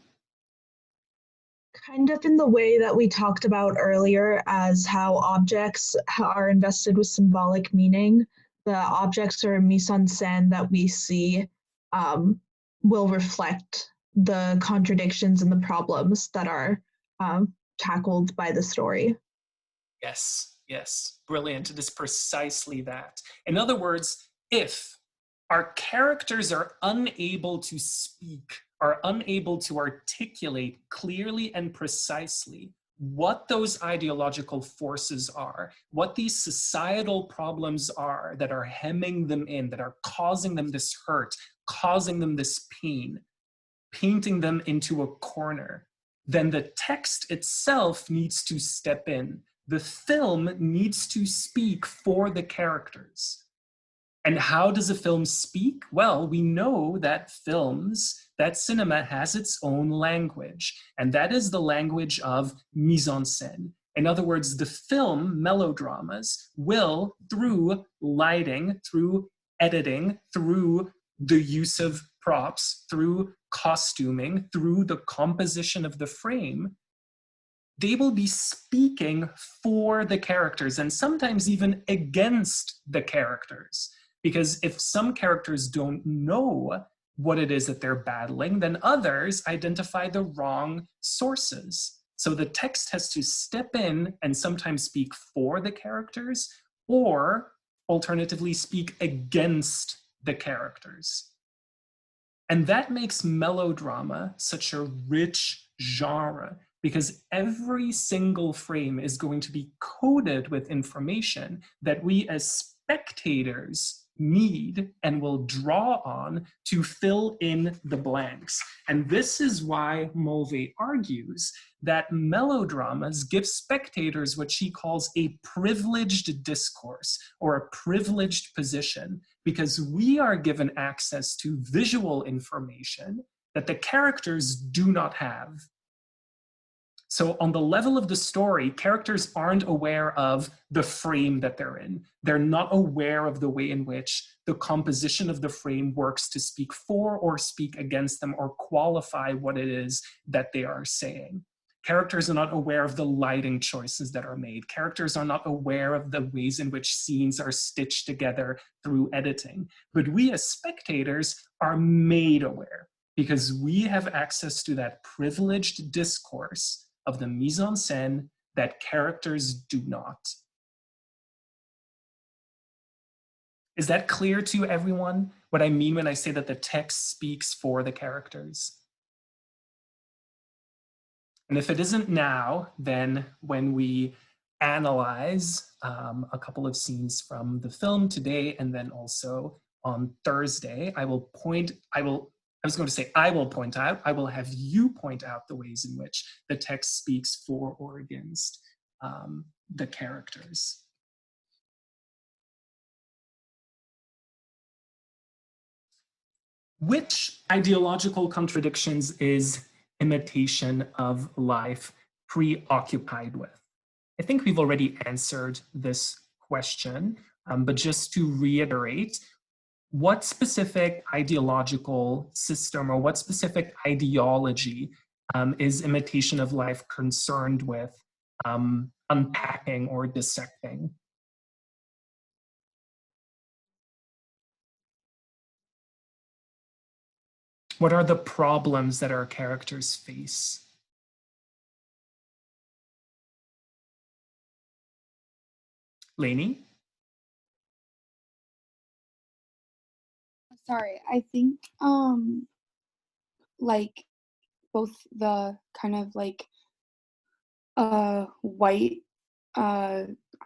Kind of in the way that we talked about earlier, as how objects are invested with symbolic meaning. The objects or mise en scène that we see will reflect the contradictions and the problems that are tackled by the story. Yes, yes, brilliant. It is precisely that. In other words, if our characters are unable to speak, are unable to articulate clearly and precisely what those ideological forces are, what these societal problems are that are hemming them in, that are causing them this hurt, causing them this pain, painting them into a corner, then the text itself needs to step in. The film needs to speak for the characters. And how does a film speak? Well, we know that that cinema has its own language, and that is the language of mise en scène. In other words, the film melodramas will, through lighting, through editing, through the use of props, through costuming, through the composition of the frame, they will be speaking for the characters and sometimes even against the characters. Because if some characters don't know what it is that they're battling, then others identify the wrong sources. So the text has to step in and sometimes speak for the characters, or alternatively speak against the characters. And that makes melodrama such a rich genre, because every single frame is going to be coded with information that we as spectators need and will draw on to fill in the blanks. And this is why Mulvey argues that melodramas give spectators what she calls a privileged discourse or a privileged position, because we are given access to visual information that the characters do not have. So on the level of the story, characters aren't aware of the frame that they're in. They're not aware of the way in which the composition of the frame works to speak for or speak against them or qualify what it is that they are saying. Characters are not aware of the lighting choices that are made. Characters are not aware of the ways in which scenes are stitched together through editing. But we as spectators are made aware, because we have access to that privileged discourse of the mise en scène that characters do not. Is that clear to everyone, what I mean when I say that the text speaks for the characters? And if it isn't now, then when we analyze a couple of scenes from the film today, and then also on Thursday, I will point out, I will have you point out the ways in which the text speaks for or against the characters. Which ideological contradictions is Imitation of Life preoccupied with? I think we've already answered this question, but just to reiterate, what specific ideological system or what specific ideology is Imitation of Life concerned with unpacking or dissecting? What are the problems that our characters face? Lainey? Sorry, I think like both the kind of like white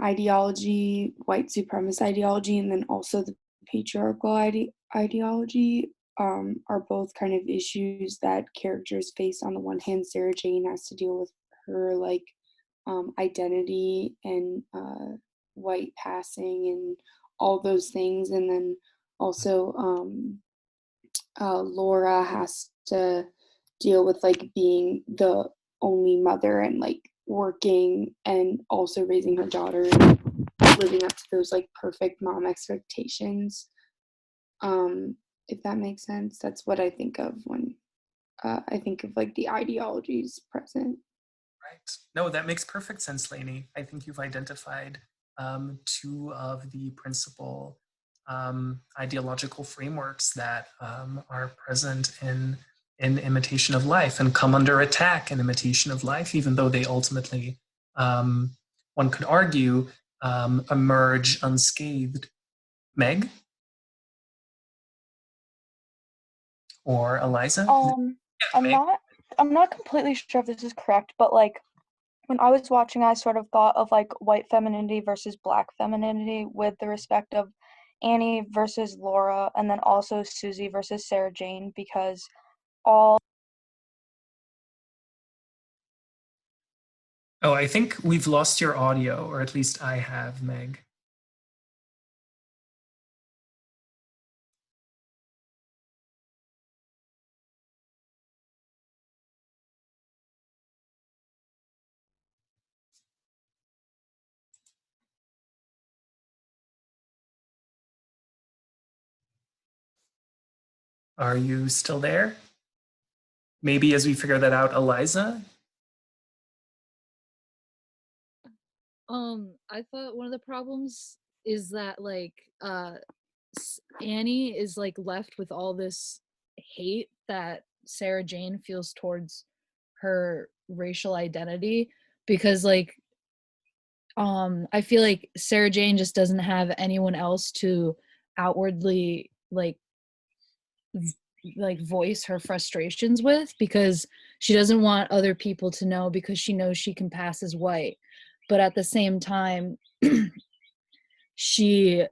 ideology, white supremacist ideology, and then also the patriarchal ideology are both kind of issues that characters face. On the one hand, Sarah Jane has to deal with her like identity and white passing and all those things, and then also Laura has to deal with like being the only mother and like working and also raising her daughter and living up to those like perfect mom expectations. If that makes sense, that's what I think of when I think of like the ideologies present. Right. No, that makes perfect sense, Lainey. I think you've identified two of the principal ideological frameworks that are present in Imitation of Life and come under attack in Imitation of Life, even though they ultimately, one could argue, emerge unscathed. Meg? Or Eliza? I'm not completely sure if this is correct, but like when I was watching, I sort of thought of like white femininity versus black femininity with the respect of Annie versus Laura, and then also Susie versus Sarah Jane, because all. Oh, I think we've lost your audio, or at least I have, Meg. Are you still there? Maybe as we figure that out, Eliza? I thought one of the problems is that like Annie is like left with all this hate that Sarah Jane feels towards her racial identity, because like I feel like Sarah Jane just doesn't have anyone else to outwardly like voice her frustrations with, because she doesn't want other people to know, because she knows she can pass as white. But at the same time, she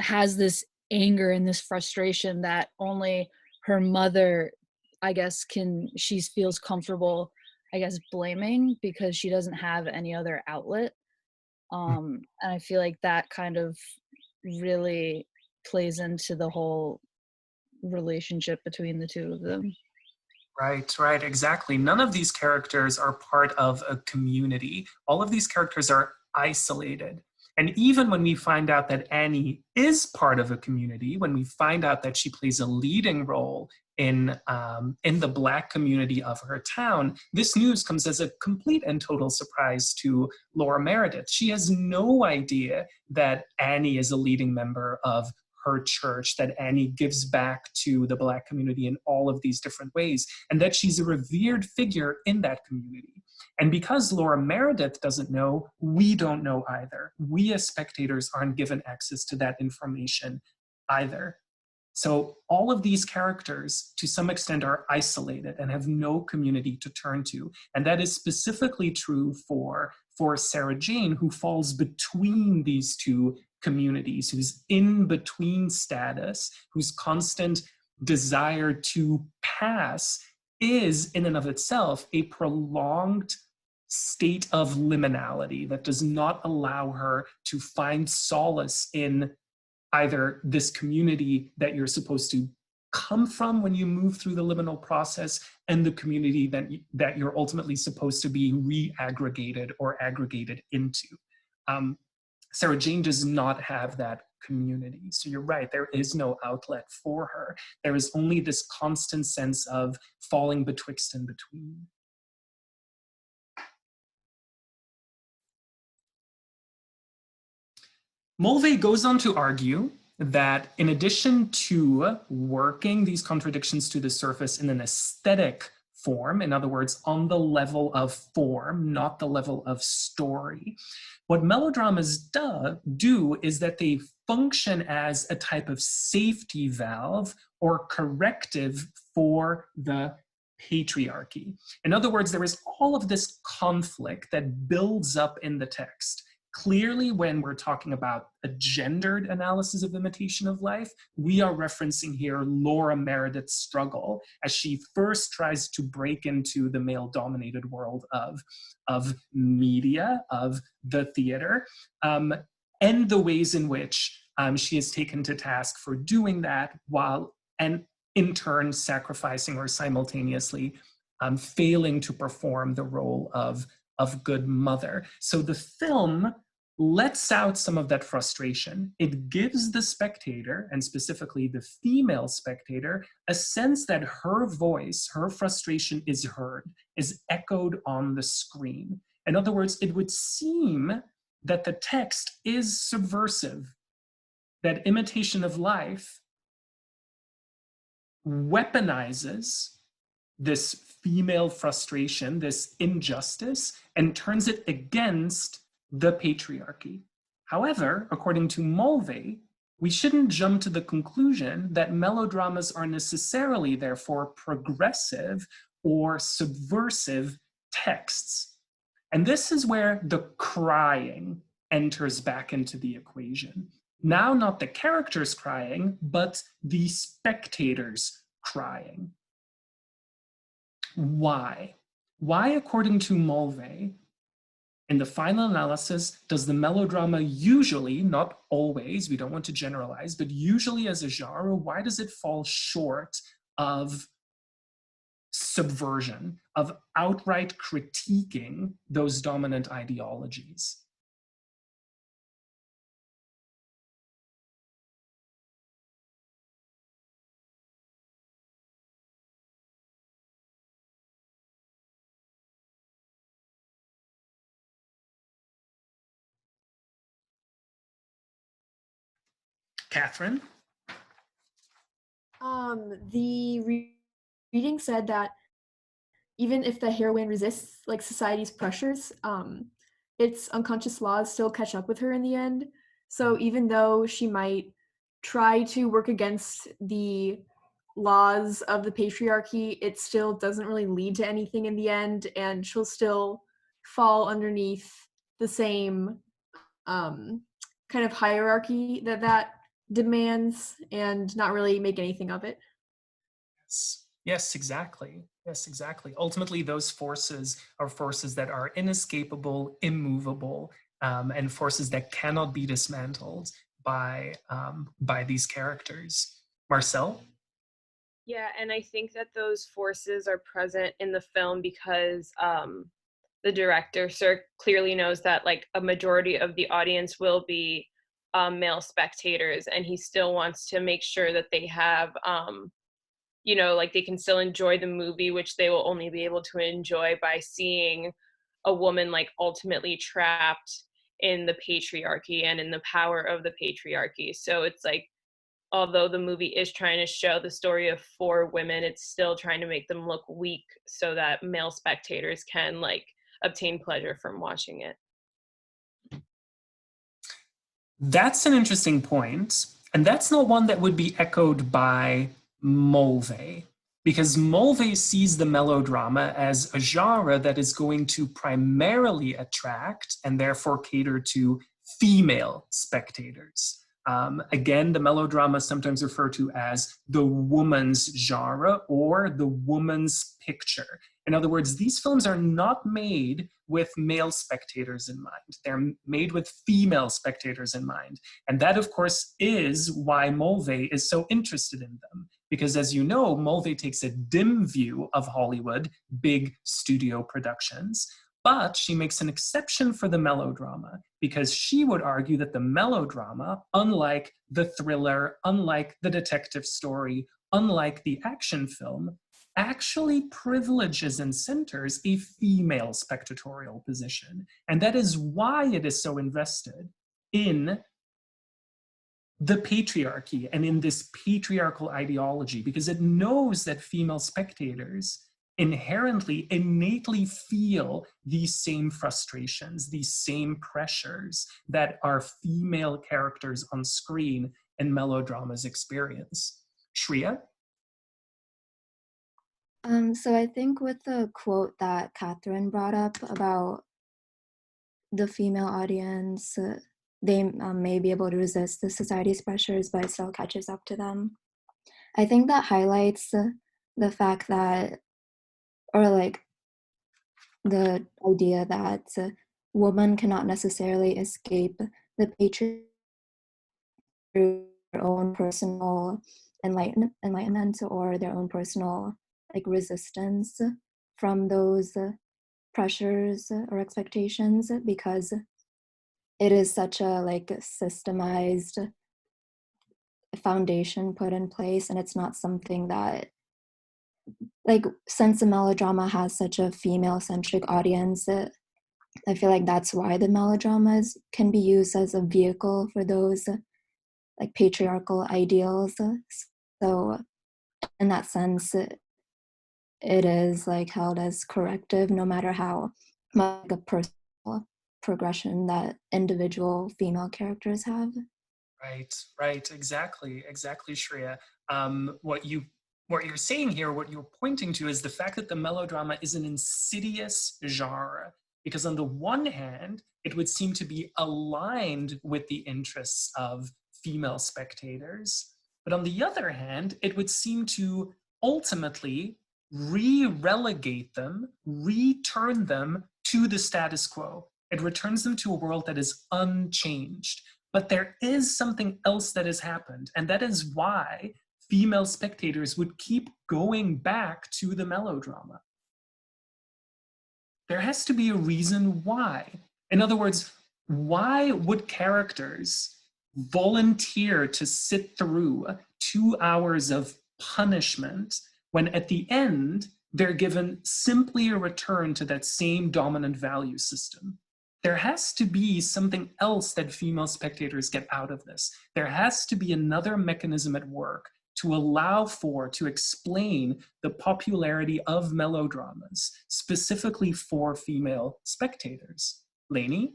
has this anger and this frustration that only her mother, I guess, she feels comfortable, I guess, blaming, because she doesn't have any other outlet. And I feel like that kind of really plays into the whole relationship between the two of them. Right, exactly. None of these characters are part of a community. All of these characters are isolated. And even when we find out that Annie is part of a community, when we find out that she plays a leading role in the Black community of her town, this news comes as a complete and total surprise to Laura Meredith. She has no idea that Annie is a leading member of her church, that Annie gives back to the Black community in all of these different ways, and that she's a revered figure in that community. And because Laura Meredith doesn't know, we don't know either. We as spectators aren't given access to that information either. So all of these characters, to some extent, are isolated and have no community to turn to. And that is specifically true for Sarah Jane, who falls between these two communities, whose in-between status, whose constant desire to pass is, in and of itself, a prolonged state of liminality that does not allow her to find solace in either this community that you're supposed to come from when you move through the liminal process, and the community that you're ultimately supposed to be re-aggregated or aggregated into. Sarah Jane does not have that community. So you're right, there is no outlet for her. There is only this constant sense of falling betwixt and between. Mulvey goes on to argue that in addition to working these contradictions to the surface in an aesthetic form, in other words, on the level of form, not the level of story, what melodramas do is that they function as a type of safety valve or corrective for the patriarchy. In other words, there is all of this conflict that builds up in the text. Clearly, when we're talking about a gendered analysis of Imitation of Life, we are referencing here Laura Meredith's struggle as she first tries to break into the male-dominated world of media, of the theater, and the ways in which she is taken to task for doing that, while, and in turn, sacrificing or simultaneously failing to perform the role of good mother. So the film lets out some of that frustration. It gives the spectator, and specifically the female spectator, a sense that her voice, her frustration is heard, is echoed on the screen. In other words, it would seem that the text is subversive, that Imitation of Life weaponizes this female frustration, this injustice, and turns it against the patriarchy. However, according to Mulvey, we shouldn't jump to the conclusion that melodramas are necessarily, therefore, progressive or subversive texts. And this is where the crying enters back into the equation. Now, not the characters crying, but the spectators crying. Why? Why, according to Mulvey, in the final analysis, does the melodrama usually, not always, we don't want to generalize, but usually as a genre, why does it fall short of subversion, of outright critiquing those dominant ideologies? Catherine? The reading said that even if the heroine resists like society's pressures, its unconscious laws still catch up with her in the end. So even though she might try to work against the laws of the patriarchy, it still doesn't really lead to anything in the end, and she'll still fall underneath the same kind of hierarchy that demands and not really make anything of it. Yes, exactly. Yes, exactly. Ultimately, those forces are forces that are inescapable, immovable, and forces that cannot be dismantled by these characters. Marcel? Yeah, and I think that those forces are present in the film because the director, Sirk, clearly knows that like a majority of the audience will be male spectators, and he still wants to make sure that they have you know, like they can still enjoy the movie, which they will only be able to enjoy by seeing a woman like ultimately trapped in the patriarchy and in the power of the patriarchy. So it's like, although the movie is trying to show the story of 4 women, it's still trying to make them look weak so that male spectators can like obtain pleasure from watching it. That's an interesting point, and that's not one that would be echoed by Mulvey, because Mulvey sees the melodrama as a genre that is going to primarily attract and therefore cater to female spectators. Again, the melodrama is sometimes referred to as the woman's genre or the woman's picture. In other words, these films are not made with male spectators in mind. They're made with female spectators in mind. And that, of course, is why Mulvey is so interested in them. Because as you know, Mulvey takes a dim view of Hollywood, big studio productions, but she makes an exception for the melodrama because she would argue that the melodrama, unlike the thriller, unlike the detective story, unlike the action film, actually privileges and centers a female spectatorial position. And that is why it is so invested in the patriarchy and in this patriarchal ideology, because it knows that female spectators inherently, innately feel these same frustrations, these same pressures that our female characters on screen in melodramas experience. Shreya? So I think with the quote that Catherine brought up about the female audience, they may be able to resist the society's pressures, but it still catches up to them. I think that highlights the fact that, or like the idea that women cannot necessarily escape the patriarchy through their own personal enlightenment or their own personal like resistance from those pressures or expectations, because it is such a like systemized foundation put in place, and it's not something that, like, since the melodrama has such a female-centric audience, I feel like that's why the melodramas can be used as a vehicle for those like patriarchal ideals. So in that sense, it is like held as corrective, no matter how much a personal progression that individual female characters have. Right, exactly, Shreya. What you're saying here, what you're pointing to, is the fact that the melodrama is an insidious genre, because on the one hand, it would seem to be aligned with the interests of female spectators, but on the other hand, it would seem to ultimately re-relegate them, return them to the status quo. It returns them to a world that is unchanged. But there is something else that has happened, and that is why female spectators would keep going back to the melodrama. There has to be a reason why. In other words, why would characters volunteer to sit through 2 hours of punishment when at the end they're given simply a return to that same dominant value system? There has to be something else that female spectators get out of this. There has to be another mechanism at work to allow for, to explain the popularity of melodramas, specifically for female spectators. Lainey?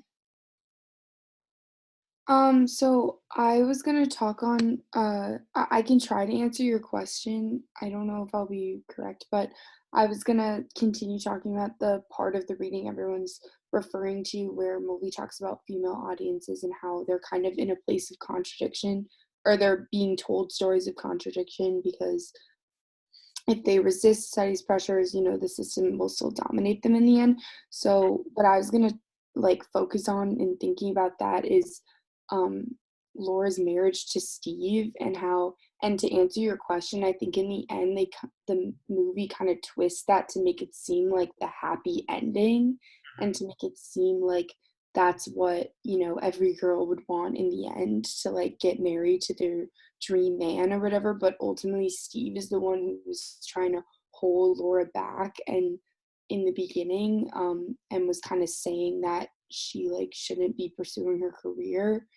So I was gonna talk on, I can try to answer your question. I don't know if I'll be correct, but I was gonna continue talking about the part of the reading everyone's referring to where Mulvey talks about female audiences and how they're kind of in a place of contradiction, or they're being told stories of contradiction, because if they resist society's pressures, the system will still dominate them in the end. So what I was gonna like focus on in thinking about that is um, Laura's marriage to Steve, and to answer your question, I think in the end the movie kind of twists that to make it seem like the happy ending, and to make it seem like that's what every girl would want in the end, to like get married to their dream man or whatever. But ultimately Steve is the one who was trying to hold Laura back, and in the beginning and was kind of saying that she like shouldn't be pursuing her career,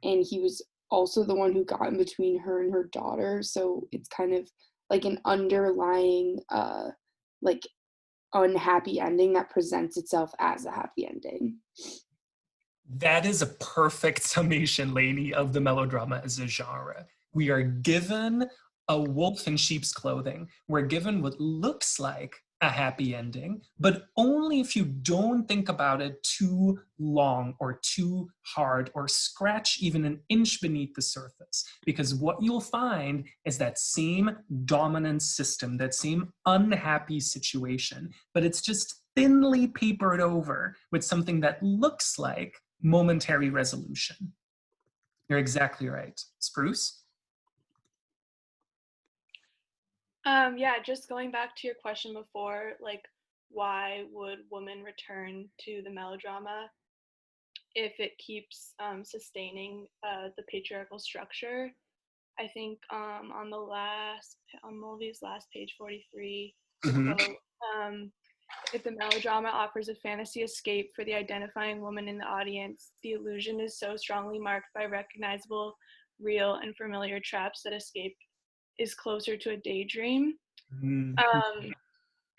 and he was also the one who got in between her and her daughter. So it's kind of like an underlying like unhappy ending that presents itself as a happy ending. That is a perfect summation, Lainey, of the melodrama as a genre. We are given a wolf in sheep's clothing. We're given what looks like a happy ending, but only if you don't think about it too long or too hard, or scratch even an inch beneath the surface. Because what you'll find is that same dominant system, that same unhappy situation, but it's just thinly papered over with something that looks like momentary resolution. You're exactly right. Spruce? Yeah, just going back to your question before, like, why would women return to the melodrama if it keeps sustaining the patriarchal structure? I think on Mulvey's last page 43, the quote, if the melodrama offers a fantasy escape for the identifying woman in the audience, the illusion is so strongly marked by recognizable, real, and familiar traps that escape is closer to a daydream. And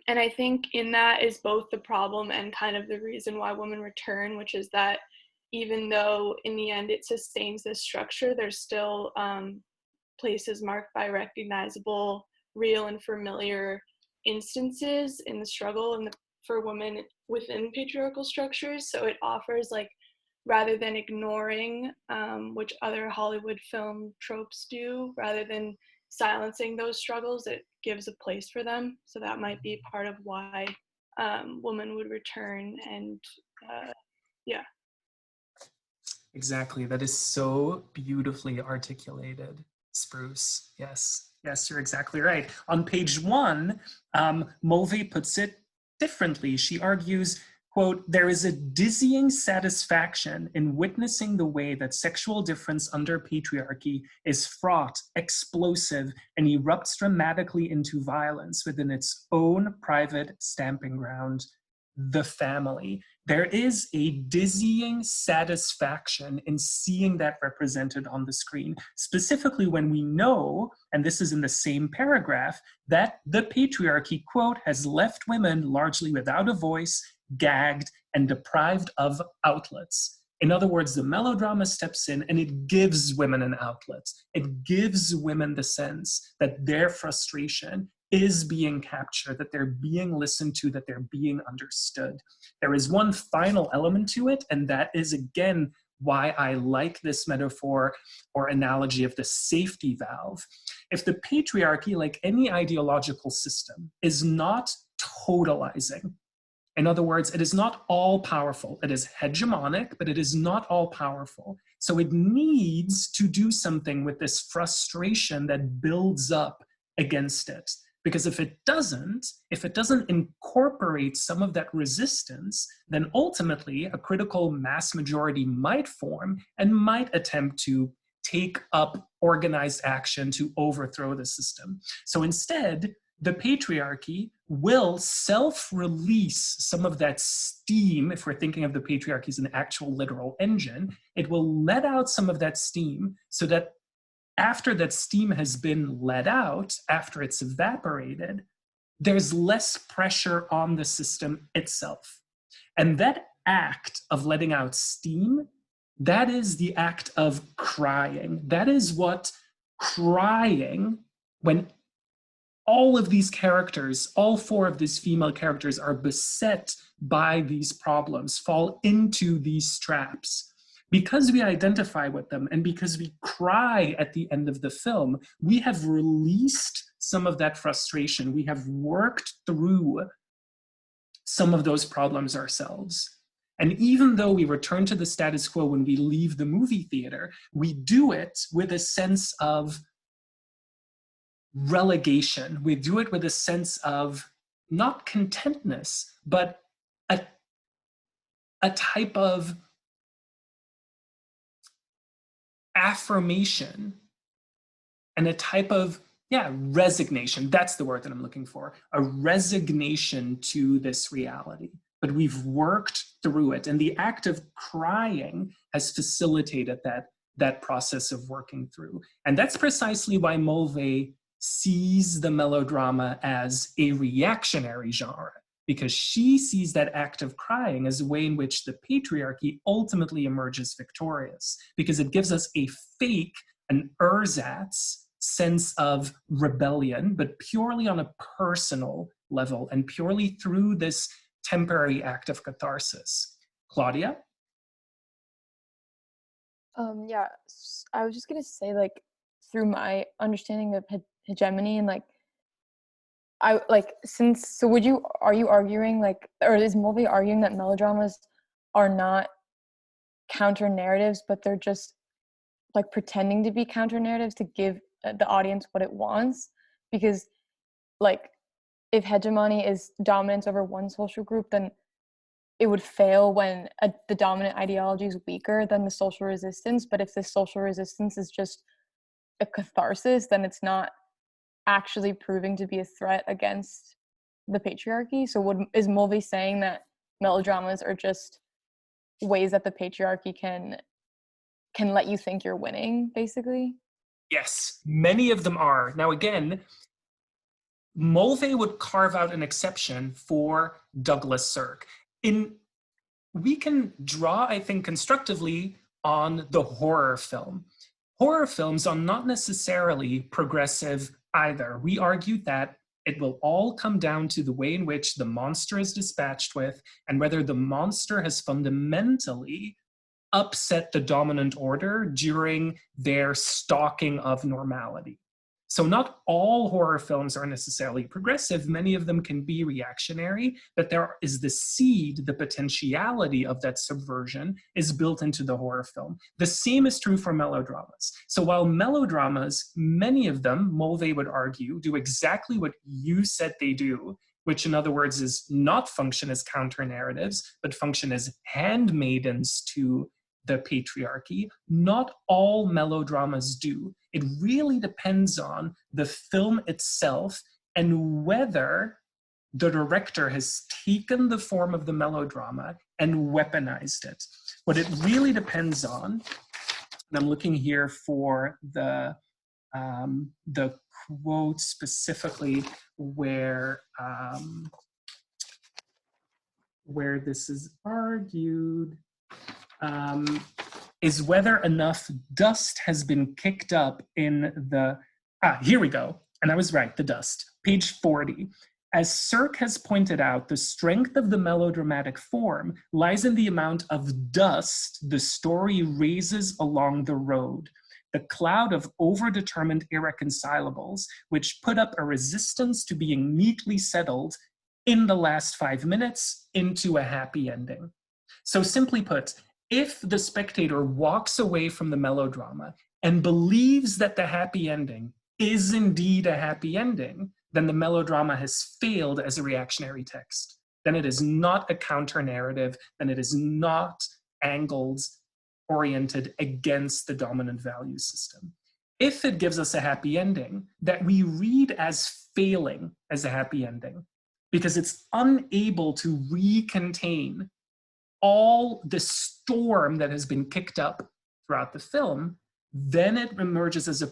I think in that is both the problem and kind of the reason why women return, which is that even though in the end it sustains this structure, there's still places marked by recognizable, real, and familiar instances in the struggle for women within patriarchal structures. So it offers, like, rather than ignoring, which other Hollywood film tropes do, rather than silencing those struggles, it gives a place for them. So that might be part of why women would return. And yeah. Exactly. That is so beautifully articulated, Spruce. Yes. Yes, you're exactly right. On page 1, Mulvey puts it differently. She argues, quote, "There is a dizzying satisfaction in witnessing the way that sexual difference under patriarchy is fraught, explosive, and erupts dramatically into violence within its own private stamping ground, the family." There is a dizzying satisfaction in seeing that represented on the screen, specifically when we know, and this is in the same paragraph, that the patriarchy, quote, "has left women largely without a voice, gagged, and deprived of outlets." In other words, the melodrama steps in and it gives women an outlet. It gives women the sense that their frustration is being captured, that they're being listened to, that they're being understood. There is one final element to it, and that is, again, why I like this metaphor or analogy of the safety valve. If the patriarchy, like any ideological system, is not totalizing, in other words, it is not all powerful. It is hegemonic, but it is not all powerful. So it needs to do something with this frustration that builds up against it. Because if it doesn't incorporate some of that resistance, then ultimately a critical mass majority might form and might attempt to take up organized action to overthrow the system. So instead, the patriarchy will self-release some of that steam. If we're thinking of the patriarchy as an actual literal engine, it will let out some of that steam so that after that steam has been let out, after it's evaporated, there's less pressure on the system itself. And that act of letting out steam, that is the act of crying. That is what crying, when all of these characters, all 4 of these female characters are beset by these problems, fall into these traps. Because we identify with them and because we cry at the end of the film, we have released some of that frustration. We have worked through some of those problems ourselves. And even though we return to the status quo when we leave the movie theater, we do it with a sense of relegation. We do it with a sense of not contentness, but a type of affirmation and a type of, resignation. That's the word that I'm looking for. A resignation to this reality. But we've worked through it. And the act of crying has facilitated that process of working through. And that's precisely why Mulvey sees the melodrama as a reactionary genre, because she sees that act of crying as a way in which the patriarchy ultimately emerges victorious, because it gives us a fake, an ersatz sense of rebellion, but purely on a personal level and purely through this temporary act of catharsis. Claudia? Yeah, I was just gonna say, like, through my understanding of hegemony and are you arguing, like, or is Mulvey arguing that melodramas are not counter narratives, but they're just like pretending to be counter narratives to give the audience what it wants? Because, like, if hegemony is dominance over one social group, then it would fail when the dominant ideology is weaker than the social resistance. But if the social resistance is just a catharsis, then it's not actually proving to be a threat against the patriarchy. So is Mulvey saying that melodramas are just ways that the patriarchy can let you think you're winning, basically? Yes, many of them are. Now again, Mulvey would carve out an exception for Douglas Sirk. We can draw, I think, constructively on the horror film. Horror films are not necessarily progressive either. We argued that It will all come down to the way in which the monster is dispatched with and whether the monster has fundamentally upset the dominant order during their stalking of normality. So not all horror films are necessarily progressive. Many of them can be reactionary, but there is the seed, the potentiality of that subversion is built into the horror film. The same is true for melodramas. So while melodramas, many of them, Mulvey would argue, do exactly what you said they do, which in other words is not function as counter-narratives, but function as handmaidens to the patriarchy, not all melodramas do. It really depends on the film itself and whether the director has taken the form of the melodrama and weaponized it. What it really depends on, and I'm looking here for the quote specifically where this is argued, is whether enough dust has been kicked up in the, here we go. And I was right, the dust. Page 40. As Sirk has pointed out, the strength of the melodramatic form lies in the amount of dust the story raises along the road, the cloud of overdetermined irreconcilables, which put up a resistance to being neatly settled in the last 5 minutes into a happy ending. So simply put, if the spectator walks away from the melodrama and believes that the happy ending is indeed a happy ending, then the melodrama has failed as a reactionary text. Then it is not a counter-narrative, then it is not angled, oriented against the dominant value system. If it gives us a happy ending that we read as failing as a happy ending, because it's unable to recontain all the storm that has been kicked up throughout the film, then it emerges as a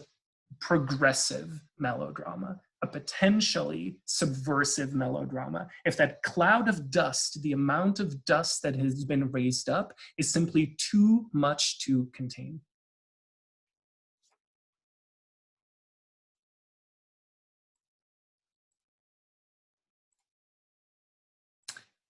progressive melodrama, a potentially subversive melodrama. If that cloud of dust, the amount of dust that has been raised up, is simply too much to contain.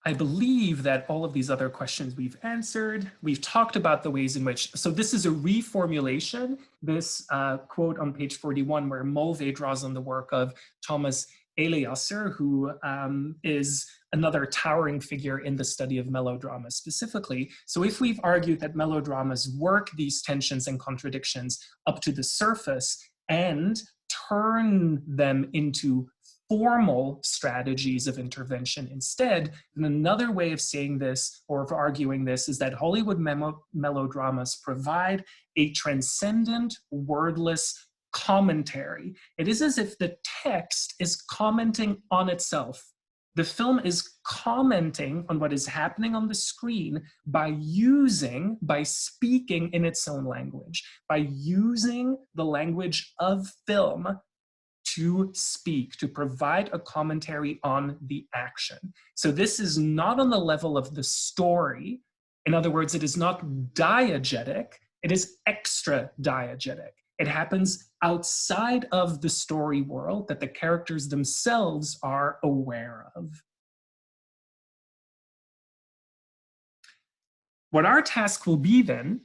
I believe that all of these other questions we've answered. We've talked about the ways in which, so this is a reformulation, this quote on page 41 where Mulvey draws on the work of Thomas Eliasser, who is another towering figure in the study of melodrama specifically. So if we've argued that melodramas work these tensions and contradictions up to the surface and turn them into formal strategies of intervention instead, and another way of saying this or of arguing this is that Hollywood melodramas provide a transcendent, wordless commentary. It is as if the text is commenting on itself. The film is commenting on what is happening on the screen by speaking in its own language, by using the language of film to speak, to provide a commentary on the action. So this is not on the level of the story. In other words, it is not diegetic, it is extra diegetic. It happens outside of the story world that the characters themselves are aware of. What our task will be then,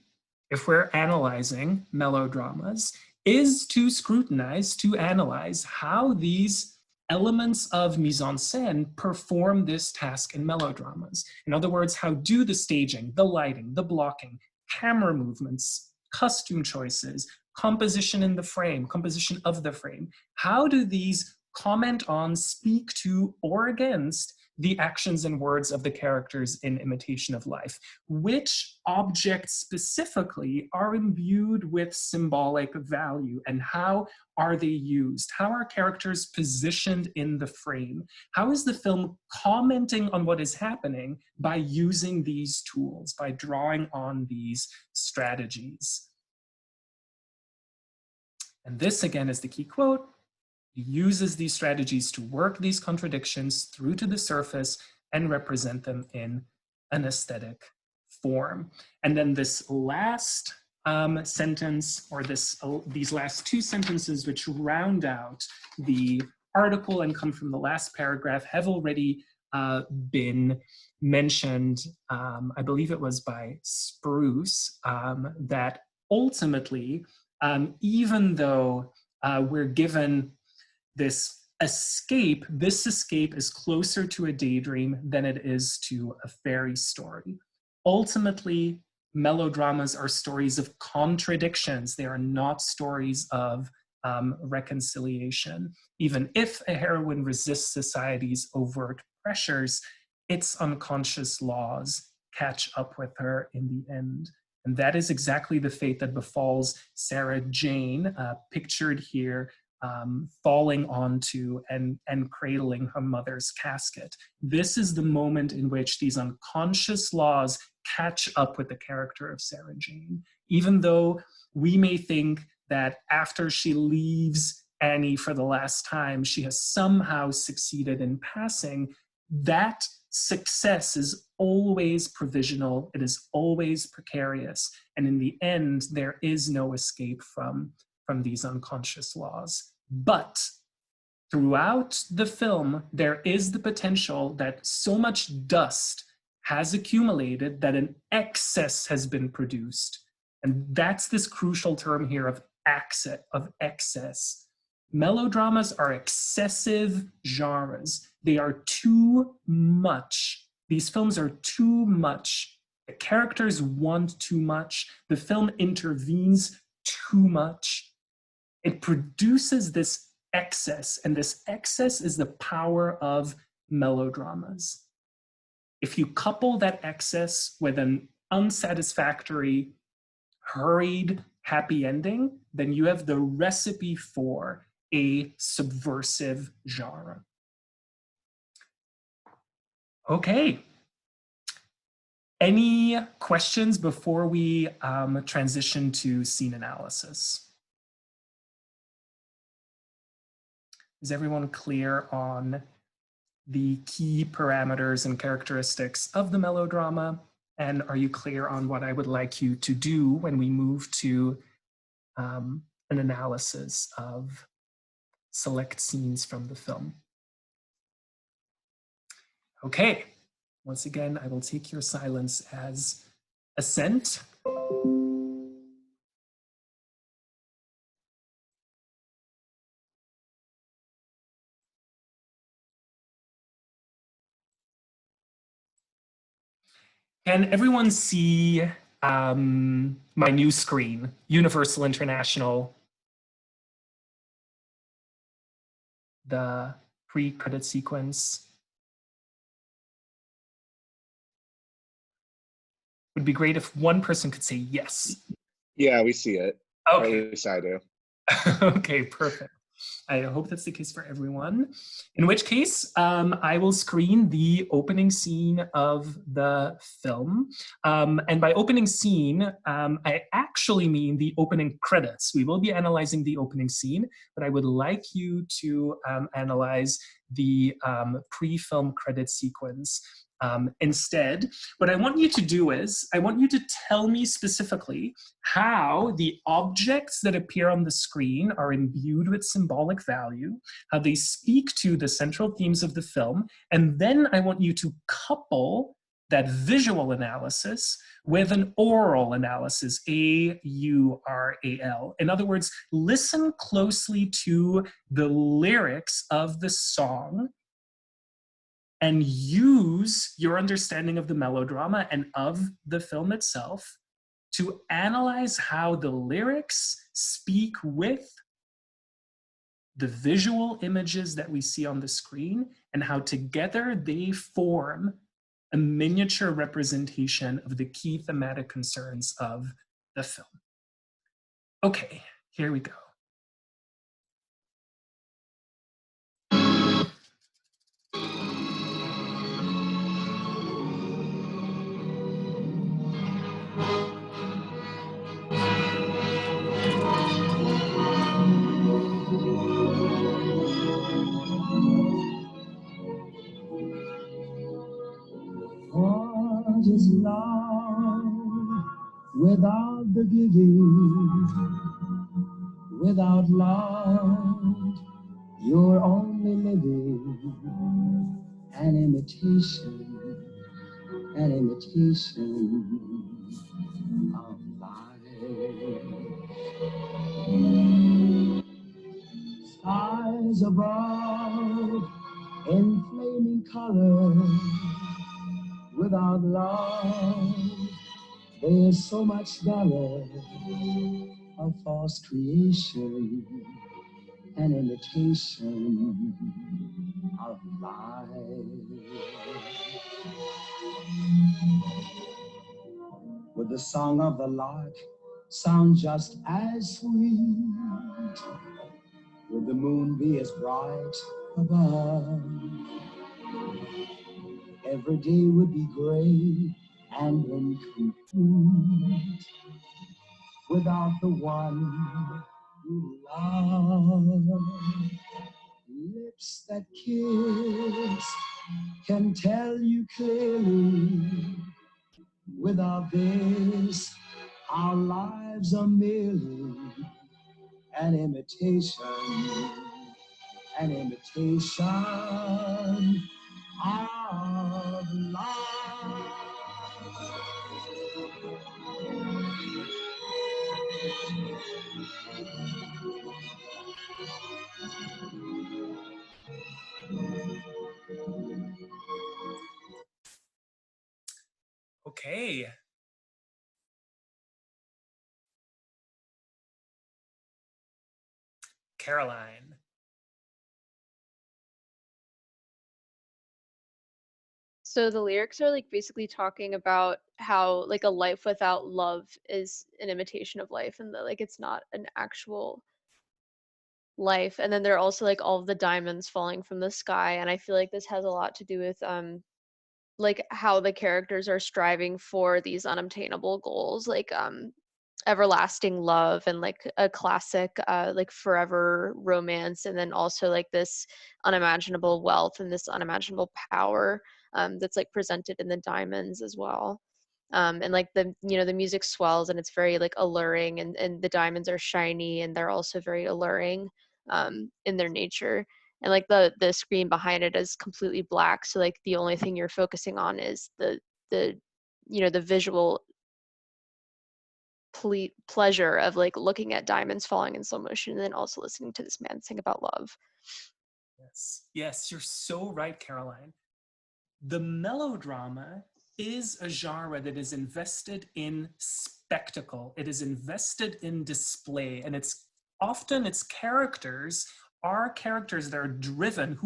if we're analyzing melodramas, is to scrutinize, to analyze how these elements of mise-en-scène perform this task in melodramas. In other words, how do the staging, the lighting, the blocking, camera movements, costume choices, composition in the frame, composition of the frame, how do these comment on, speak to, or against the actions and words of the characters in Imitation of Life? Which objects specifically are imbued with symbolic value, and how are they used? How are characters positioned in the frame? How is the film commenting on what is happening by using these tools, by drawing on these strategies? And this again is the key quote. He uses these strategies to work these contradictions through to the surface and represent them in an aesthetic form. And then this last sentence, or these last two sentences which round out the article and come from the last paragraph have already been mentioned. I believe it was by Spruce, that ultimately, even though we're given this escape is closer to a daydream than it is to a fairy story. Ultimately, melodramas are stories of contradictions. They are not stories of reconciliation. Even if a heroine resists society's overt pressures, its unconscious laws catch up with her in the end. And that is exactly the fate that befalls Sarah Jane, pictured here, falling onto and cradling her mother's casket. This is the moment in which these unconscious laws catch up with the character of Sarah Jane. Even though we may think that after she leaves Annie for the last time, she has somehow succeeded in passing, that success is always provisional, it is always precarious, and in the end, there is no escape from these unconscious laws. But throughout the film, there is the potential that so much dust has accumulated that an excess has been produced. And that's this crucial term here of excess. Melodramas are excessive genres. They are too much. These films are too much. The characters want too much. The film intervenes too much. It produces this excess, and this excess is the power of melodramas. If you couple that excess with an unsatisfactory, hurried, happy ending, then you have the recipe for a subversive genre. Okay. Any questions before we transition to scene analysis? Is everyone clear on the key parameters and characteristics of the melodrama? And are you clear on what I would like you to do when we move to an analysis of select scenes from the film? Okay, once again, I will take your silence as assent. Can everyone see my new screen, Universal International, the pre-credit sequence? Would be great if one person could say yes. Yeah, we see it. Okay. Or at least I do. Okay, perfect. I hope that's the case for everyone. In which case, I will screen the opening scene of the film. And by opening scene, I actually mean the opening credits. We will be analyzing the opening scene, but I would like you to analyze the pre-film credit sequence. Instead, what I want you to do is, I want you to tell me specifically how the objects that appear on the screen are imbued with symbolic value, how they speak to the central themes of the film, and then I want you to couple that visual analysis with an oral analysis, A-U-R-A-L. In other words, listen closely to the lyrics of the song and use your understanding of the melodrama and of the film itself to analyze how the lyrics speak with the visual images that we see on the screen and how together they form a miniature representation of the key thematic concerns of the film. Okay, here we go. What is love without the giving? Without love, you're only simply living an imitation of life. Skies above in flaming color, without love there's so much dollar, a false creation, an imitation of life. Would the song of the lark sound just as sweet? Would the moon be as bright above? Every day would be gray and incomplete without the one you love. Lips that kiss can tell you clearly, without this, our lives are merely an imitation of love. Okay. Caroline. So the lyrics are like basically talking about how like a life without love is an imitation of life, and that like it's not an actual life. And then there are also like all of the diamonds falling from the sky, and I feel like this has a lot to do with like how the characters are striving for these unobtainable goals, like everlasting love and like a classic like forever romance, and then also like this unimaginable wealth and this unimaginable power that's like presented in the diamonds as well. And like the the music swells and it's very like alluring, and the diamonds are shiny and they're also very alluring in their nature. And like the screen behind it is completely black, so like the only thing you're focusing on is the the visual pleasure of like looking at diamonds falling in slow motion, and then also listening to this man sing about love. Yes, you're so right, Caroline. The melodrama is a genre that is invested in spectacle. It is invested in display, and it's often its characters are characters that are driven,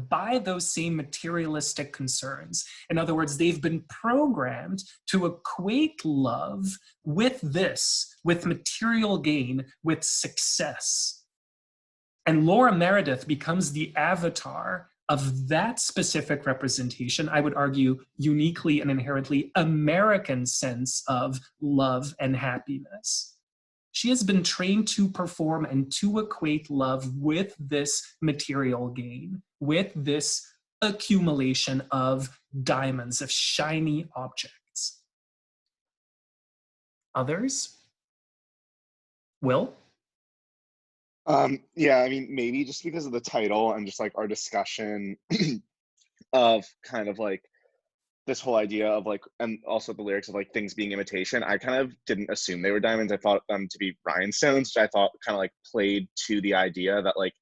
by those same materialistic concerns. In other words, they've been programmed to equate love with this, with material gain, with success. And Laura Meredith becomes the avatar of that specific representation, I would argue, uniquely and inherently American sense of love and happiness. She has been trained to perform and to equate love with this material gain, with this accumulation of diamonds, of shiny objects. Others? Will? Yeah, I mean, maybe just because of the title and just like our discussion of kind of like this whole idea of like, and also the lyrics of like things being imitation, I kind of didn't assume they were diamonds. I thought them to be rhinestones, which I thought kind of like played to the idea that like,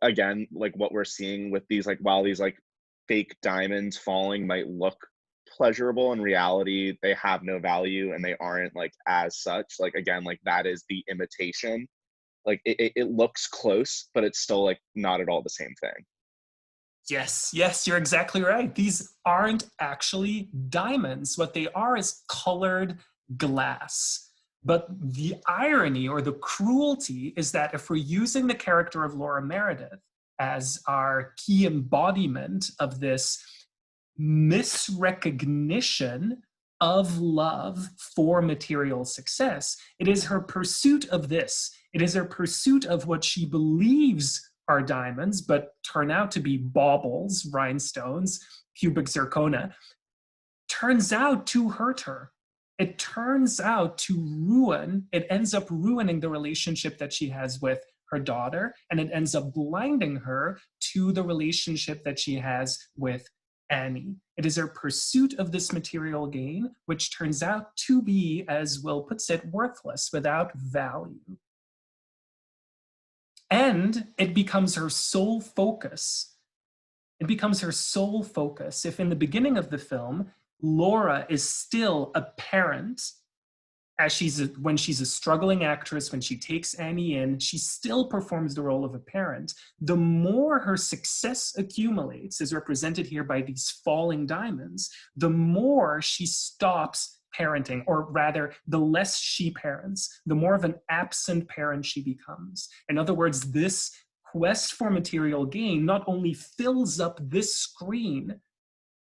again, like what we're seeing with these, like while these like fake diamonds falling might look pleasurable, in reality, they have no value and they aren't like as such. Like, again, like that is the imitation. Like it looks close, but it's still like not at all the same thing. Yes, you're exactly right. These aren't actually diamonds. What they are is colored glass. But the irony or the cruelty is that if we're using the character of Laura Meredith as our key embodiment of this misrecognition of love for material success, it is her pursuit of this. It is her pursuit of what she believes are diamonds, but turn out to be baubles, rhinestones, cubic zirconia, turns out to hurt her. It turns out to ruin, it ends up ruining the relationship that she has with her daughter, and it ends up blinding her to the relationship that she has with Annie. It is her pursuit of this material gain, which turns out to be, as Will puts it, worthless, without value. And it becomes her sole focus. It becomes her sole focus. If in the beginning of the film, Laura is still a parent, when she's a struggling actress, when she takes Annie in, she still performs the role of a parent. The more her success accumulates, as represented here by these falling diamonds, the more she stops parenting, or rather, the less she parents, the more of an absent parent she becomes. In other words, this quest for material gain not only fills up this screen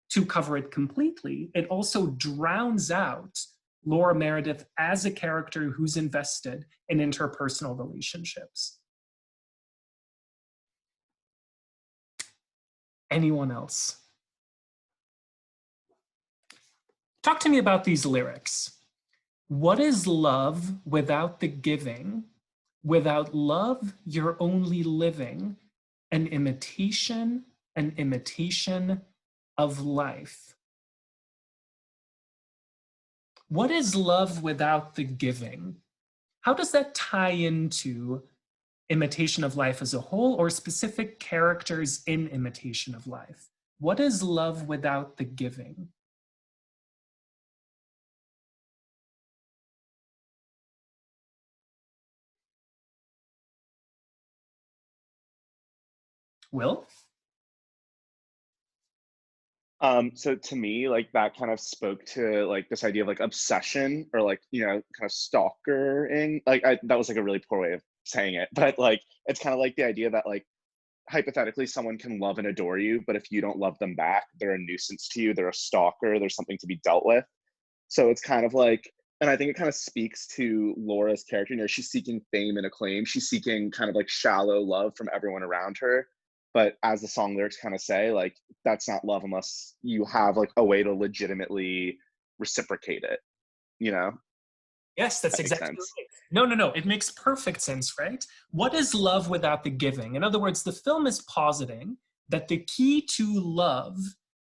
to cover it completely, it also drowns out Laura Meredith as a character who's invested in interpersonal relationships. Anyone else? Talk to me about these lyrics. What is love without the giving? Without love, you're only living an imitation of life. What is love without the giving? How does that tie into Imitation of Life as a whole, or specific characters in Imitation of Life? What is love without the giving? Will? So to me, like that kind of spoke to like this idea of like obsession, or like, you know, kind of stalkering. Like that was like a really poor way of saying it, but like it's kind of like the idea that like hypothetically someone can love and adore you, but if you don't love them back, they're a nuisance to you, they're a stalker, there's something to be dealt with. So it's kind of like, and I think it kind of speaks to Laura's character. You know, she's seeking fame and acclaim. She's seeking kind of like shallow love from everyone around her. But as the song lyrics kind of say, like, that's not love unless you have like a way to legitimately reciprocate it, you know? Yes, that's That makes exactly sense. right. No. It makes perfect sense, right? What is love without the giving? In other words, the film is positing that the key to love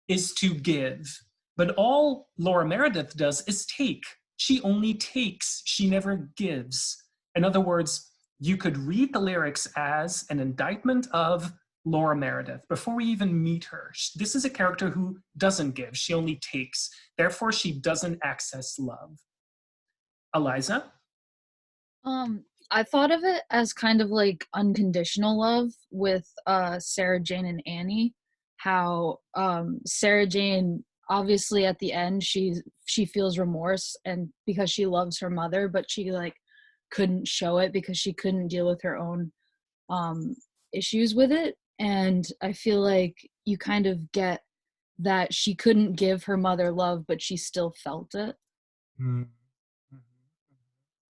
is to give. But all Laura Meredith does is take. She only takes, she never gives. In other words, you could read the lyrics as an indictment of Laura Meredith before we even meet her. This is a character who doesn't give, she only takes. Therefore, she doesn't access love. Eliza? I thought of it as kind of like unconditional love with Sarah Jane and Annie. How Sarah Jane, obviously at the end she feels remorse, and because she loves her mother, but she like couldn't show it because she couldn't deal with her own issues with it. And I feel like you kind of get that she couldn't give her mother love, but she still felt it. Mm-hmm.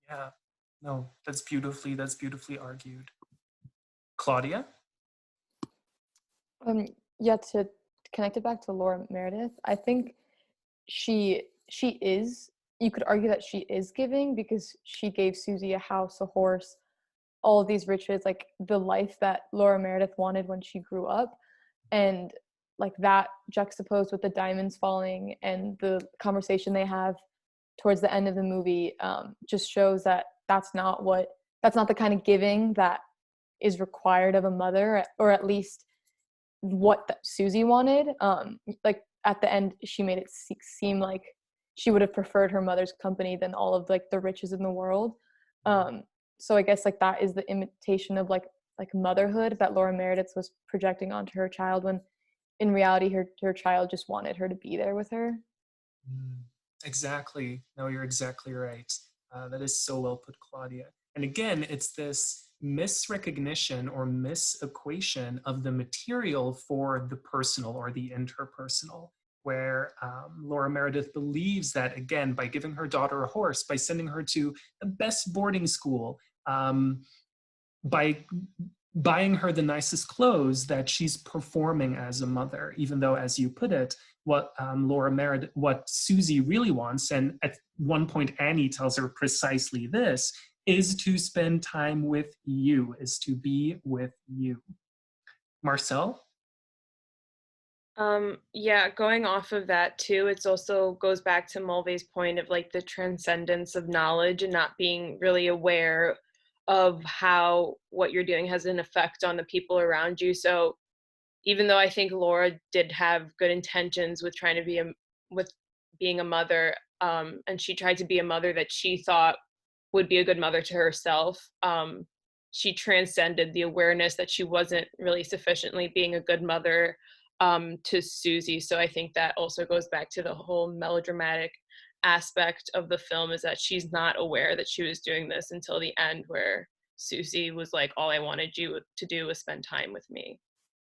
Yeah, no, that's beautifully argued. Claudia? Yeah, to connect it back to Laura Meredith, I think she is, you could argue that she is giving, because she gave Susie a house, a horse, all of these riches, like the life that Laura Meredith wanted when she grew up. And like that juxtaposed with the diamonds falling and the conversation they have towards the end of the movie, just shows that that's not the kind of giving that is required of a mother, or at least what Susie wanted. Like at the end, she made it seem like she would have preferred her mother's company than all of like the riches in the world. So I guess like that is the imitation of like motherhood that Laura Meredith was projecting onto her child, when in reality her child just wanted her to be there with her. Exactly. No, you're exactly right. That is so well put, Claudia. And again, it's this misrecognition or misequation of the material for the personal or the interpersonal, where Laura Meredith believes that, again, by giving her daughter a horse, by sending her to the best boarding school, by buying her the nicest clothes, that she's performing as a mother, even though, as you put it, what what Susie really wants, and at one point Annie tells her precisely this, is to spend time with you, is to be with you. Marcel? Yeah, going off of that too, it's also goes back to Mulvey's point of like the transcendence of knowledge and not being really aware of how what you're doing has an effect on the people around you. So even though I think Laura did have good intentions with trying to be with being a mother, and she tried to be a mother that she thought would be a good mother to herself, she transcended the awareness that she wasn't really sufficiently being a good mother to Susie. So I think that also goes back to the whole melodramatic aspect of the film, is that she's not aware that she was doing this until the end, where Susie was like, all I wanted you to do was spend time with me.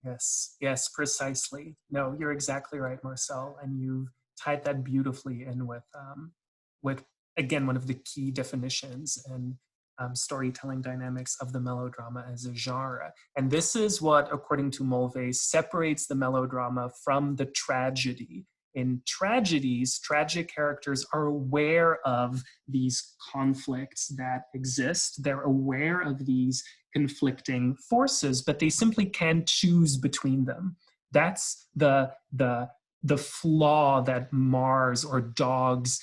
Yes, yes, precisely. No, you're exactly right, Marcel, and you've tied that beautifully in with again one of the key definitions and storytelling dynamics of the melodrama as a genre. And this is what, according to Mulvey, separates the melodrama from the tragedy. In tragedies, tragic characters are aware of these conflicts that exist. They're aware of these conflicting forces, but they simply can't choose between them. That's the flaw that mars or dogs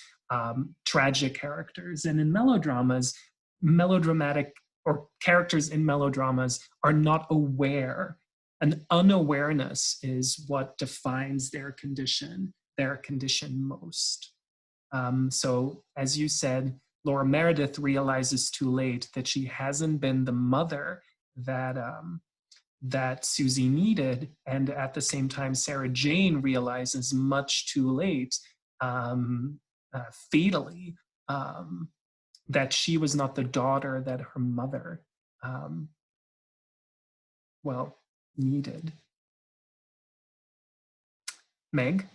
tragic characters. And in melodramas, melodramatic or characters in melodramas are not aware. An unawareness is what defines their condition most. So as you said, Laura Meredith realizes too late that she hasn't been the mother that Susie needed, and at the same time, Sarah Jane realizes much too late, fatally, that she was not the daughter that her mother, needed. Meg?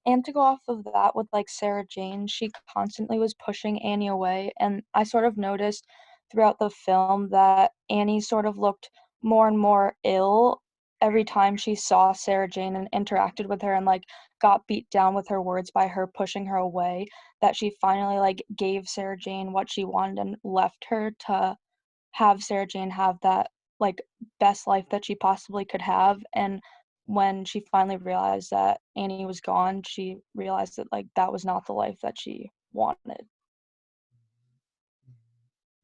And to go off of that with like Sarah Jane, she constantly was pushing Annie away, and I sort of noticed throughout the film that Annie sort of looked more and more ill every time she saw Sarah Jane and interacted with her and like got beat down with her words by her pushing her away, that she finally like gave Sarah Jane what she wanted and left her to have Sarah Jane have that like best life that she possibly could have. And when she finally realized that Annie was gone, she realized that like that was not the life that she wanted.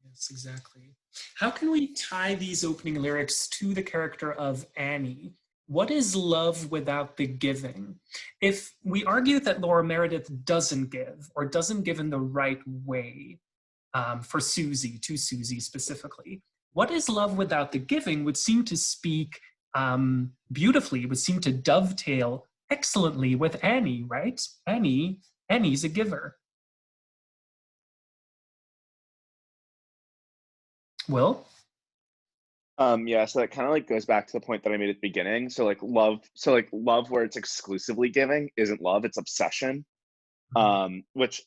Yes, exactly. How can we tie these opening lyrics to the character of Annie? What is love without the giving? If we argue that Laura Meredith doesn't give, or doesn't give in the right way for Susie, to Susie specifically, what is love without the giving would seem to speak beautifully, would seem to dovetail excellently with Annie, right? Annie's a giver. Will? Yeah, so that kind of like goes back to the point that I made at the beginning. So like love where it's exclusively giving isn't love, it's obsession. Which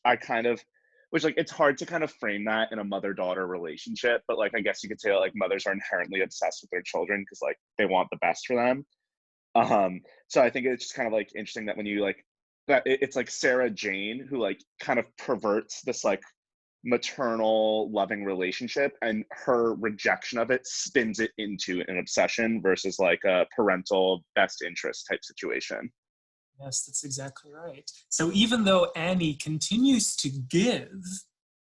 like it's hard to kind of frame that in a mother-daughter relationship, but like I guess you could say like mothers are inherently obsessed with their children because like they want the best for them. So I think it's just kind of like interesting that when you like that it's like Sarah Jane who like kind of perverts this like maternal loving relationship, and her rejection of it spins it into an obsession versus like a parental best interest type situation. Yes, that's exactly right. So even though Annie continues to give,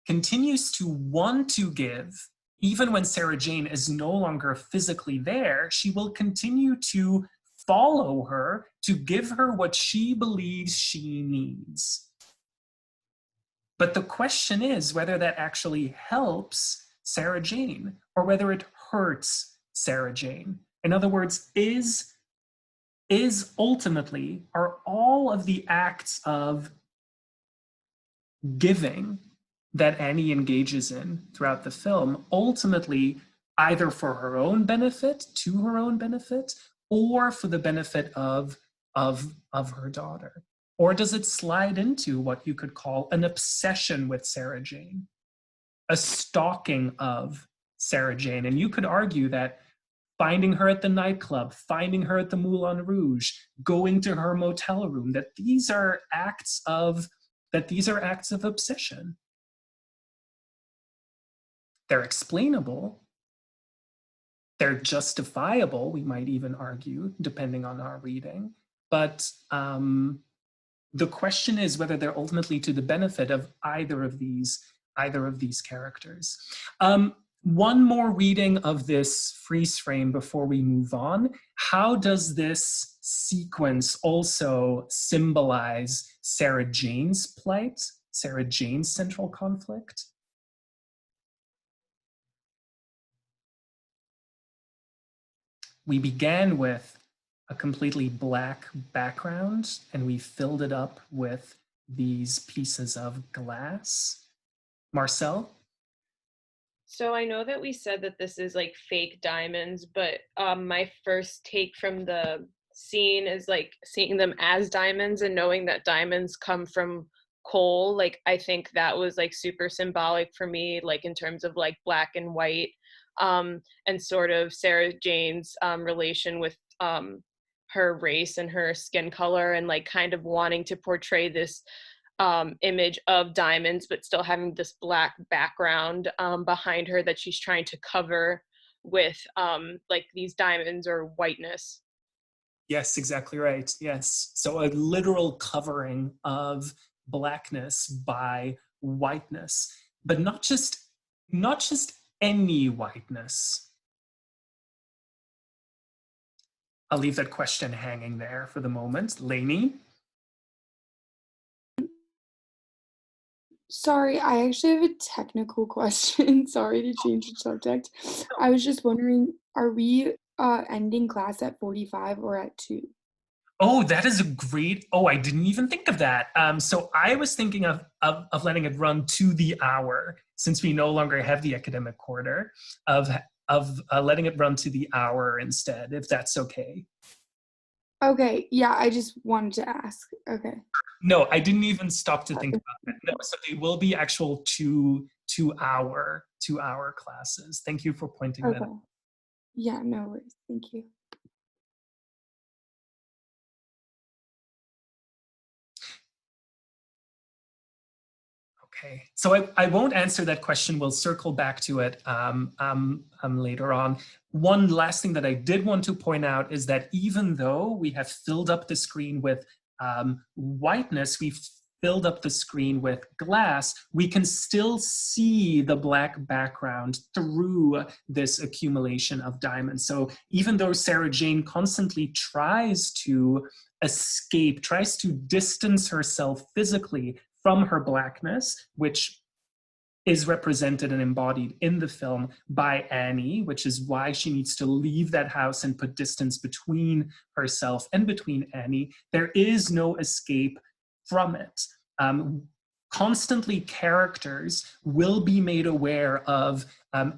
continues to want to give, even when Sarah Jane is no longer physically there, she will continue to follow her to give her what she believes she needs. But the question is whether that actually helps Sarah Jane or whether it hurts Sarah Jane. In other words, are all of the acts of giving that Annie engages in throughout the film ultimately either for her own benefit, to her own benefit, or for the benefit of her daughter? Or does it slide into what you could call an obsession with Sarah Jane, a stalking of Sarah Jane? And you could argue that finding her at the nightclub, finding her at the Moulin Rouge, going to her motel room, that these are acts of obsession. They're explainable. They're justifiable, we might even argue, depending on our reading. But the question is whether they're ultimately to the benefit of either of these characters. One more reading of this freeze frame before we move on. How does this sequence also symbolize Sarah Jane's plight, Sarah Jane's central conflict? We began with a completely black background and we filled it up with these pieces of glass. Marcel? So I know that we said that this is like fake diamonds, but my first take from the scene is like seeing them as diamonds and knowing that diamonds come from coal. Like I think that was like super symbolic for me, like in terms of like black and white, and sort of Sarah Jane's relation with her race and her skin color, and like kind of wanting to portray this image of diamonds, but still having this black background behind her that she's trying to cover with like these diamonds or whiteness. Yes, exactly right. Yes. So a literal covering of blackness by whiteness, but not just any whiteness. I'll leave that question hanging there for the moment. Lainey? Sorry, I actually have a technical question. Sorry to change the subject. I was just wondering, are we ending class at 45 or at 2? Oh, that is a great, I didn't even think of that. So I was thinking of letting it run to the hour, since we no longer have the academic quarter, of letting it run to the hour instead, if that's okay. Okay, yeah, I just wanted to ask. Okay. No, I didn't even stop to think about that. No, so they will be actual two-hour classes. Thank you for pointing that out. Yeah, no worries. Thank you. Okay, so I won't answer that question. We'll circle back to it later on. One last thing that I did want to point out is that even though we have filled up the screen with whiteness, we've filled up the screen with glass, we can still see the black background through this accumulation of diamonds. So even though Sarah Jane constantly tries to escape, tries to distance herself physically from her blackness, which is represented and embodied in the film by Annie, which is why she needs to leave that house and put distance between herself and between Annie. There is no escape from it. Constantly, characters will be made aware of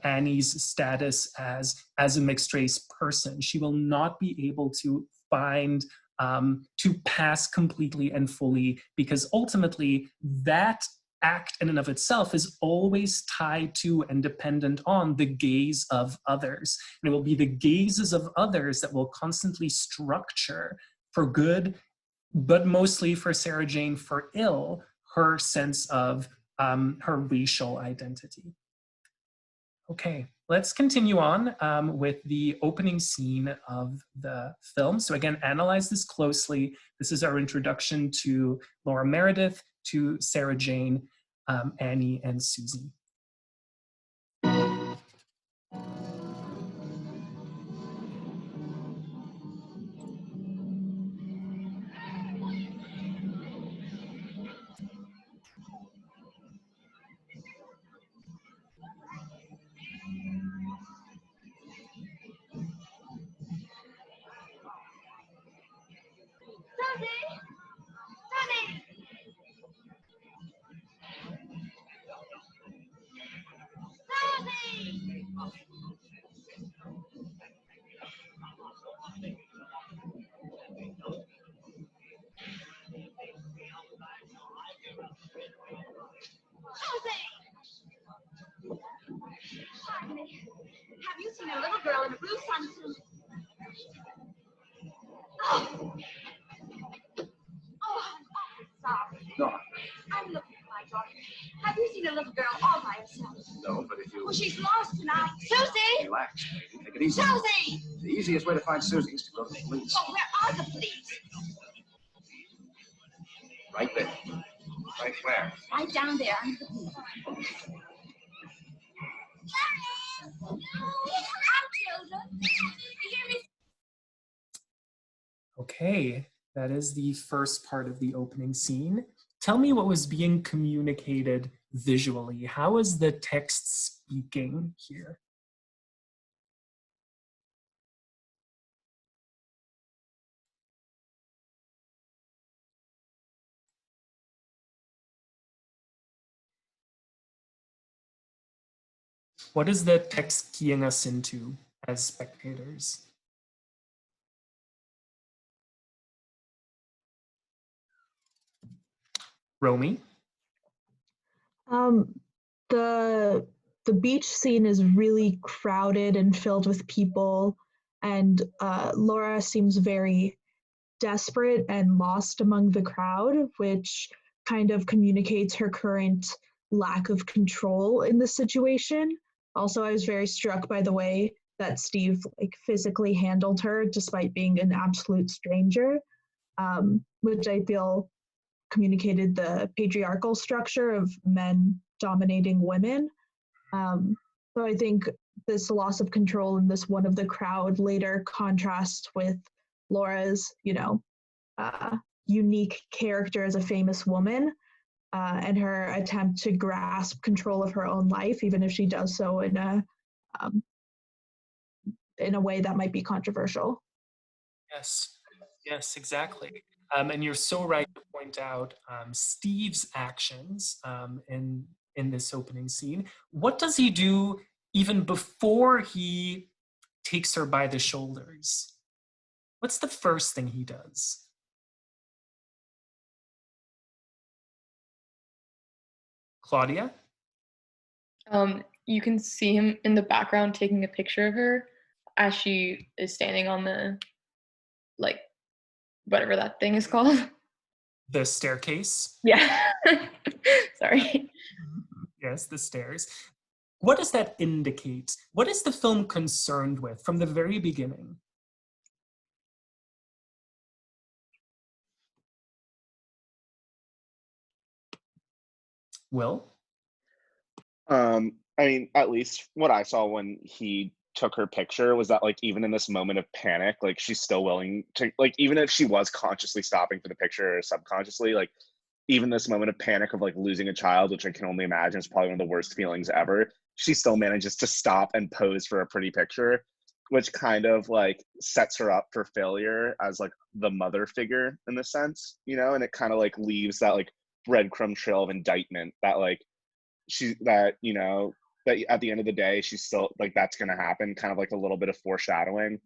Annie's status as a mixed race person. She will not be able to find to pass completely and fully, because ultimately that act in and of itself is always tied to and dependent on the gaze of others. And it will be the gazes of others that will constantly structure, for good, but mostly for Sarah Jane for ill, her sense of her racial identity. Okay, let's continue on with the opening scene of the film. So again, analyze this closely. This is our introduction to Laura Meredith, to Sarah Jane, Annie, and Susie. Oh, she's lost tonight. Susie! Relax, baby. Take it easy. Susie! The easiest way to find Susie is to go to the police. Oh, where are the police? Right there. Right where? Right down there under the pool. Okay, that is the first part of the opening scene. Tell me what was being communicated visually. How is the text speaking here? What is the text keying us into as spectators? Romy? The beach scene is really crowded and filled with people, and Laura seems very desperate and lost among the crowd, which kind of communicates her current lack of control in the situation. Also, I was very struck by the way that Steve like physically handled her despite being an absolute stranger, which I feel communicated the patriarchal structure of men dominating women. So I think this loss of control in this one of the crowd later contrasts with Laura's, unique character as a famous woman, and her attempt to grasp control of her own life, even if she does so in a way that might be controversial. Yes, exactly. And you're so right to point out Steve's actions in this opening scene. What does he do even before he takes her by the shoulders? What's the first thing he does? Claudia? You can see him in the background taking a picture of her as she is standing on the, like, whatever that thing is called. The staircase? Yeah. Sorry. Yes, the stairs. What does that indicate? What is the film concerned with from the very beginning? Will? I mean, at least what I saw when he took her picture was that, like, even in this moment of panic, like, she's still willing to, like, even if she was consciously stopping for the picture or subconsciously, like, even this moment of panic of like losing a child, which I can only imagine is probably one of the worst feelings ever, she still manages to stop and pose for a pretty picture, which kind of like sets her up for failure as like the mother figure in the sense, and it kind of like leaves that like breadcrumb trail of indictment that like that at the end of the day she's still like that's going to happen, kind of like a little bit of foreshadowing.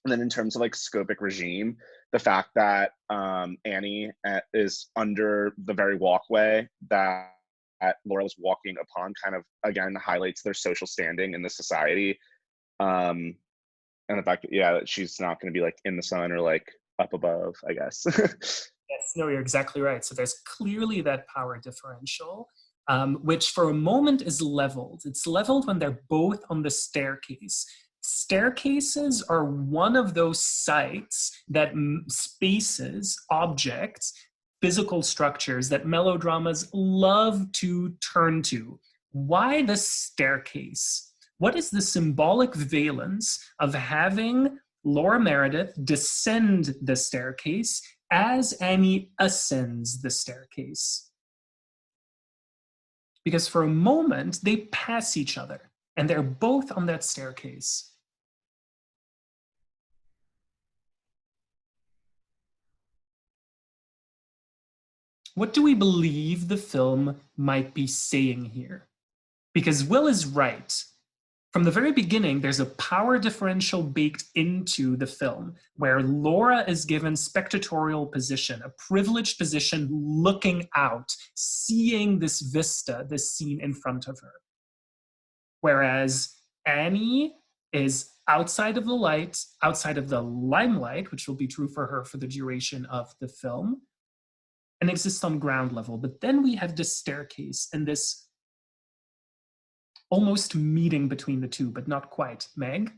And then in terms of like scopic regime, the fact that Annie is under the very walkway that Laura was walking upon kind of again highlights their social standing in the society, and the fact that that she's not going to be like in the sun or like up above, I guess. Yes, no, you're exactly right. So there's clearly that power differential, which for a moment is leveled. It's leveled when they're both on the staircase. Staircases are one of those sites that spaces, objects, physical structures that melodramas love to turn to. Why the staircase? What is the symbolic valence of having Laura Meredith descend the staircase as Annie ascends the staircase? Because for a moment, they pass each other, and they're both on that staircase. What do we believe the film might be saying here? Because Will is right. From the very beginning, there's a power differential baked into the film where Laura is given spectatorial position, a privileged position looking out, seeing this vista, this scene in front of her. Whereas Annie is outside of the light, outside of the limelight, which will be true for her for the duration of the film, and exists on ground level. But then we have this staircase and this almost meeting between the two, but not quite. Meg?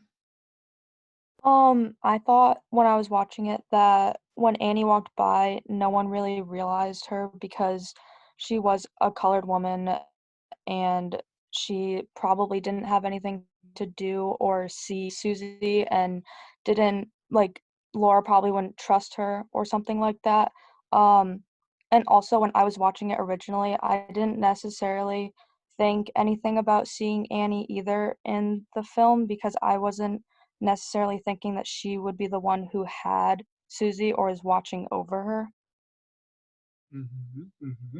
I thought when I was watching it that when Annie walked by, no one really realized her because she was a colored woman and she probably didn't have anything to do or see Susie and didn't like Laura probably wouldn't trust her or something like that. Um, and also when I was watching it originally, I didn't necessarily think anything about seeing Annie either in the film because I wasn't necessarily thinking that she would be the one who had Susie or is watching over her.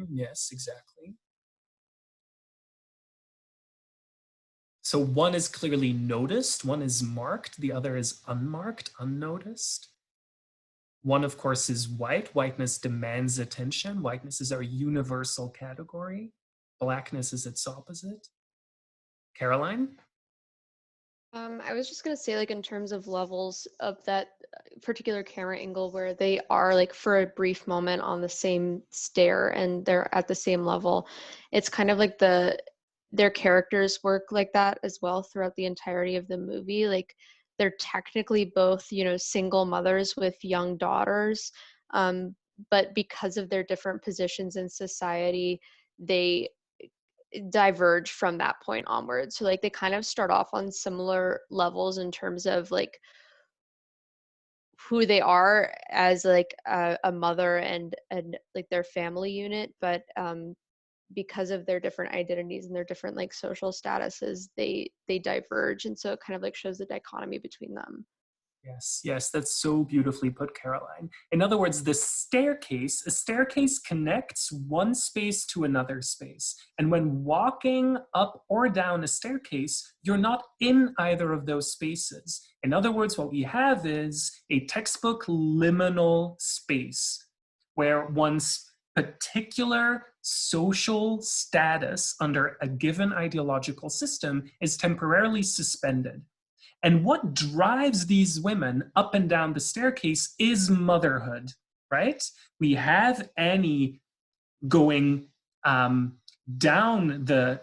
Yes, exactly. So one is clearly noticed, one is marked, the other is unmarked, unnoticed. One, of course, is white. Whiteness demands attention. Whiteness is our universal category. Blackness is its opposite. Caroline? I was just gonna say, like, in terms of levels of that particular camera angle where they are like for a brief moment on the same stair and they're at the same level, it's kind of like their characters work like that as well throughout the entirety of the movie. Like, they're technically both, you know, single mothers with young daughters, but because of their different positions in society, they diverge from that point onward. So like they kind of start off on similar levels in terms of like who they are as like a mother and like their family unit, but because of their different identities and their different like social statuses, they diverge, and so it kind of like shows the dichotomy between them. Yes, yes, that's so beautifully put, Caroline. In other words, a staircase connects one space to another space. And when walking up or down a staircase, you're not in either of those spaces. In other words, what we have is a textbook liminal space where one's particular social status under a given ideological system is temporarily suspended. And what drives these women up and down the staircase is motherhood, right? We have Annie going down the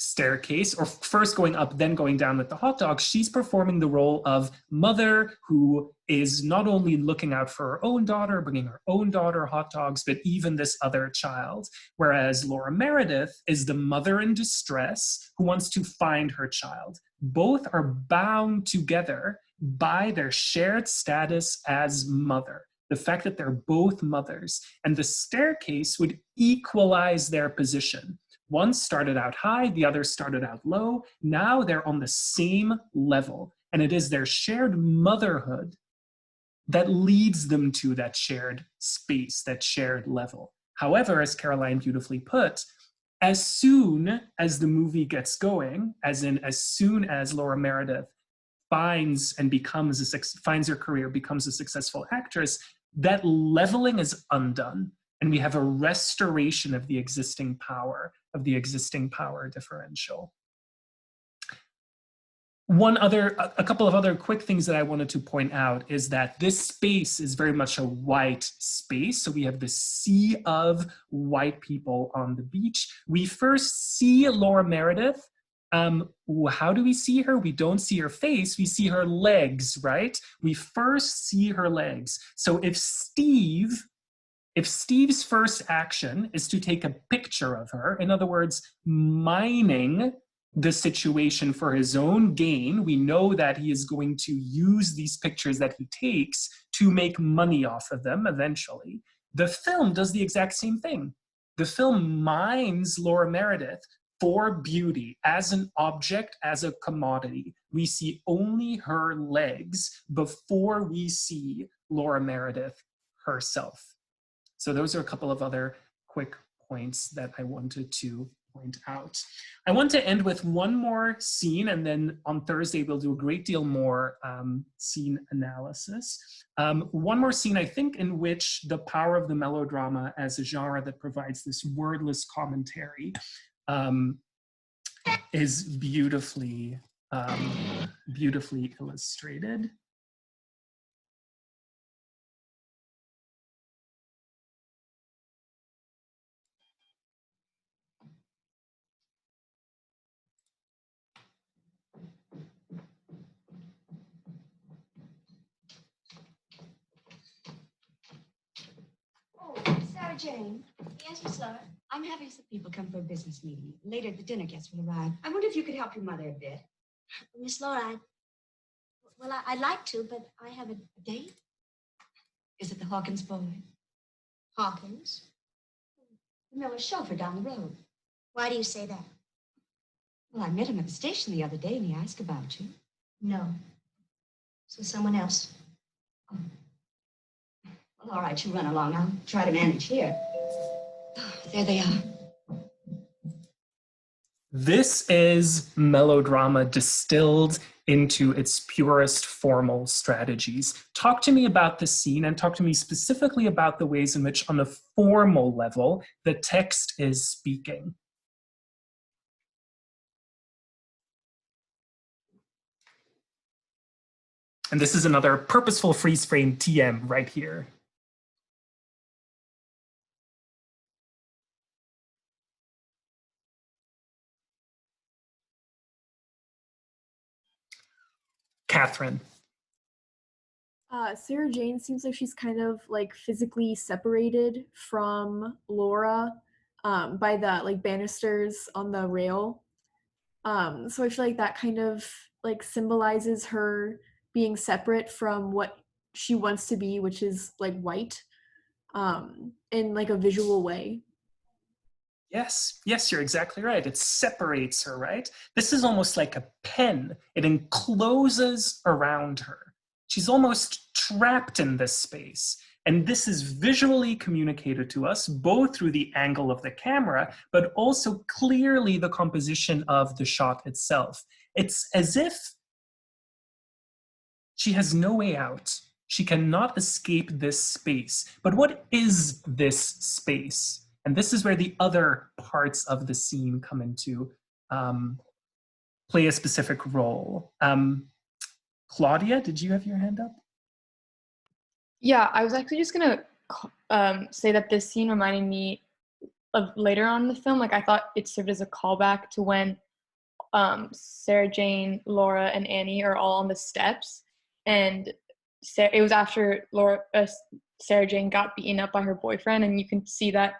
staircase, or first going up, then going down with the hot dog. She's performing the role of mother who is not only looking out for her own daughter, bringing her own daughter hot dogs, but even this other child. Whereas Laura Meredith is the mother in distress who wants to find her child. Both are bound together by their shared status as mother. The fact that they're both mothers, and the staircase would equalize their position. One started out high, the other started out low. Now they're on the same level. And it is their shared motherhood that leads them to that shared space, that shared level. However, as Caroline beautifully put, as soon as the movie gets going, as in as soon as Laura Meredith finds her career, becomes a successful actress, that leveling is undone. And we have a restoration of the existing power, differential. A couple of other quick things that I wanted to point out is that this space is very much a white space. So we have this sea of white people on the beach. We first see Laura Meredith. How do we see her? We don't see her face, we see her legs, right? We first see her legs. So if Steve's first action is to take a picture of her, in other words, mining the situation for his own gain, we know that he is going to use these pictures that he takes to make money off of them eventually. The film does the exact same thing. The film mines Laura Meredith for beauty as an object, as a commodity. We see only her legs before we see Laura Meredith herself. So those are a couple of other quick points that I wanted to point out. I want to end with one more scene, and then on Thursday we'll do a great deal more scene analysis. One more scene, I think, in which the power of the melodrama as a genre that provides this wordless commentary is beautifully illustrated. Sarah Jane. Yes, Miss Laura. I'm having some people come for a business meeting. Later, the dinner guests will arrive. I wonder if you could help your mother a bit. Miss Laura, I'd like to, but I have a date. Is it the Hawkins boy? Hawkins? The Miller chauffeur down the road. Why do you say that? Well, I met him at the station the other day and he asked about you. No. So someone else. Oh. Well, all right, you run along. I'll try to manage here. Oh, there they are. This is melodrama distilled into its purest formal strategies. Talk to me about this scene and talk to me specifically about the ways in which, on a formal level, the text is speaking. And this is another purposeful freeze frame TM right here. Catherine. Sarah Jane seems like she's kind of like physically separated from Laura by the like banisters on the rail. So I feel like that kind of like symbolizes her being separate from what she wants to be, which is like white, in like a visual way. Yes, you're exactly right. It separates her, right? This is almost like a pen. It encloses around her. She's almost trapped in this space. And this is visually communicated to us, both through the angle of the camera, but also clearly the composition of the shot itself. It's as if she has no way out. She cannot escape this space. But what is this space? And this is where the other parts of the scene come into play a specific role. Claudia, did you have your hand up? Yeah, I was actually just gonna say that this scene reminded me of later on in the film. Like I thought it served as a callback to when Sarah Jane, Laura, and Annie are all on the steps, and it was after Sarah Jane got beaten up by her boyfriend, and you can see that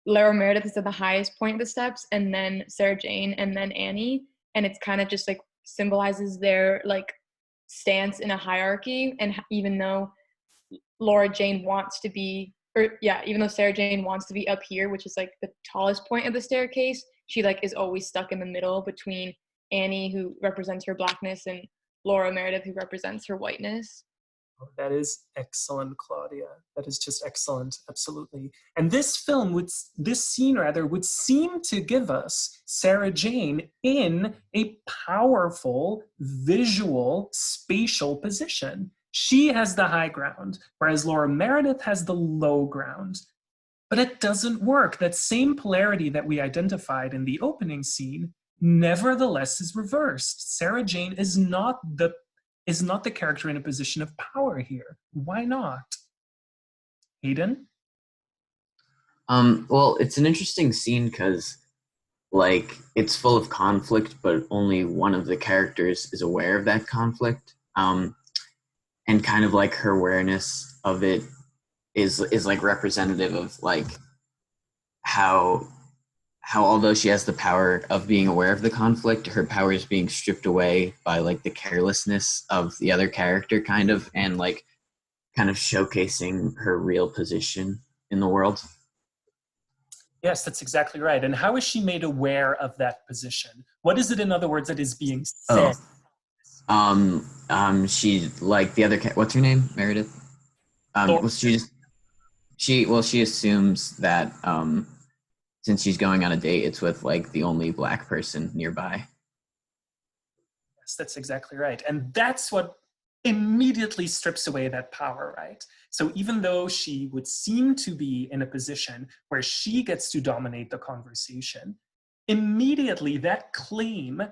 Laura Meredith is at the highest point of the steps, and then Sarah Jane, and then Annie, and it's kind of just like symbolizes their like stance in a hierarchy. And even though Laura Jane wants to be, even though Sarah Jane wants to be up here, which is like the tallest point of the staircase, she like is always stuck in the middle between Annie, who represents her blackness, and Laura Meredith, who represents her whiteness. Oh, that is excellent, Claudia. That is just excellent, absolutely. And this scene would seem to give us Sarah Jane in a powerful visual spatial position. She has the high ground, whereas Laura Meredith has the low ground. But it doesn't work. That same polarity that we identified in the opening scene nevertheless is reversed. Sarah Jane is not the character in a position of power here. Why not? Hayden? Well, it's an interesting scene because like it's full of conflict, but only one of the characters is aware of that conflict. And kind of like her awareness of it is like representative of like how although she has the power of being aware of the conflict, her power is being stripped away by like the carelessness of the other character kind of, and like kind of showcasing her real position in the world. Yes, that's exactly right. And how is she made aware of that position? What is it, in other words, that is being said? She like the other what's her name? Meredith? She assumes that since she's going on a date, it's with like the only black person nearby. Yes, that's exactly right. And that's what immediately strips away that power, right? So even though she would seem to be in a position where she gets to dominate the conversation, immediately that claim,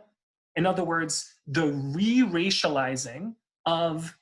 in other words, the re-racializing of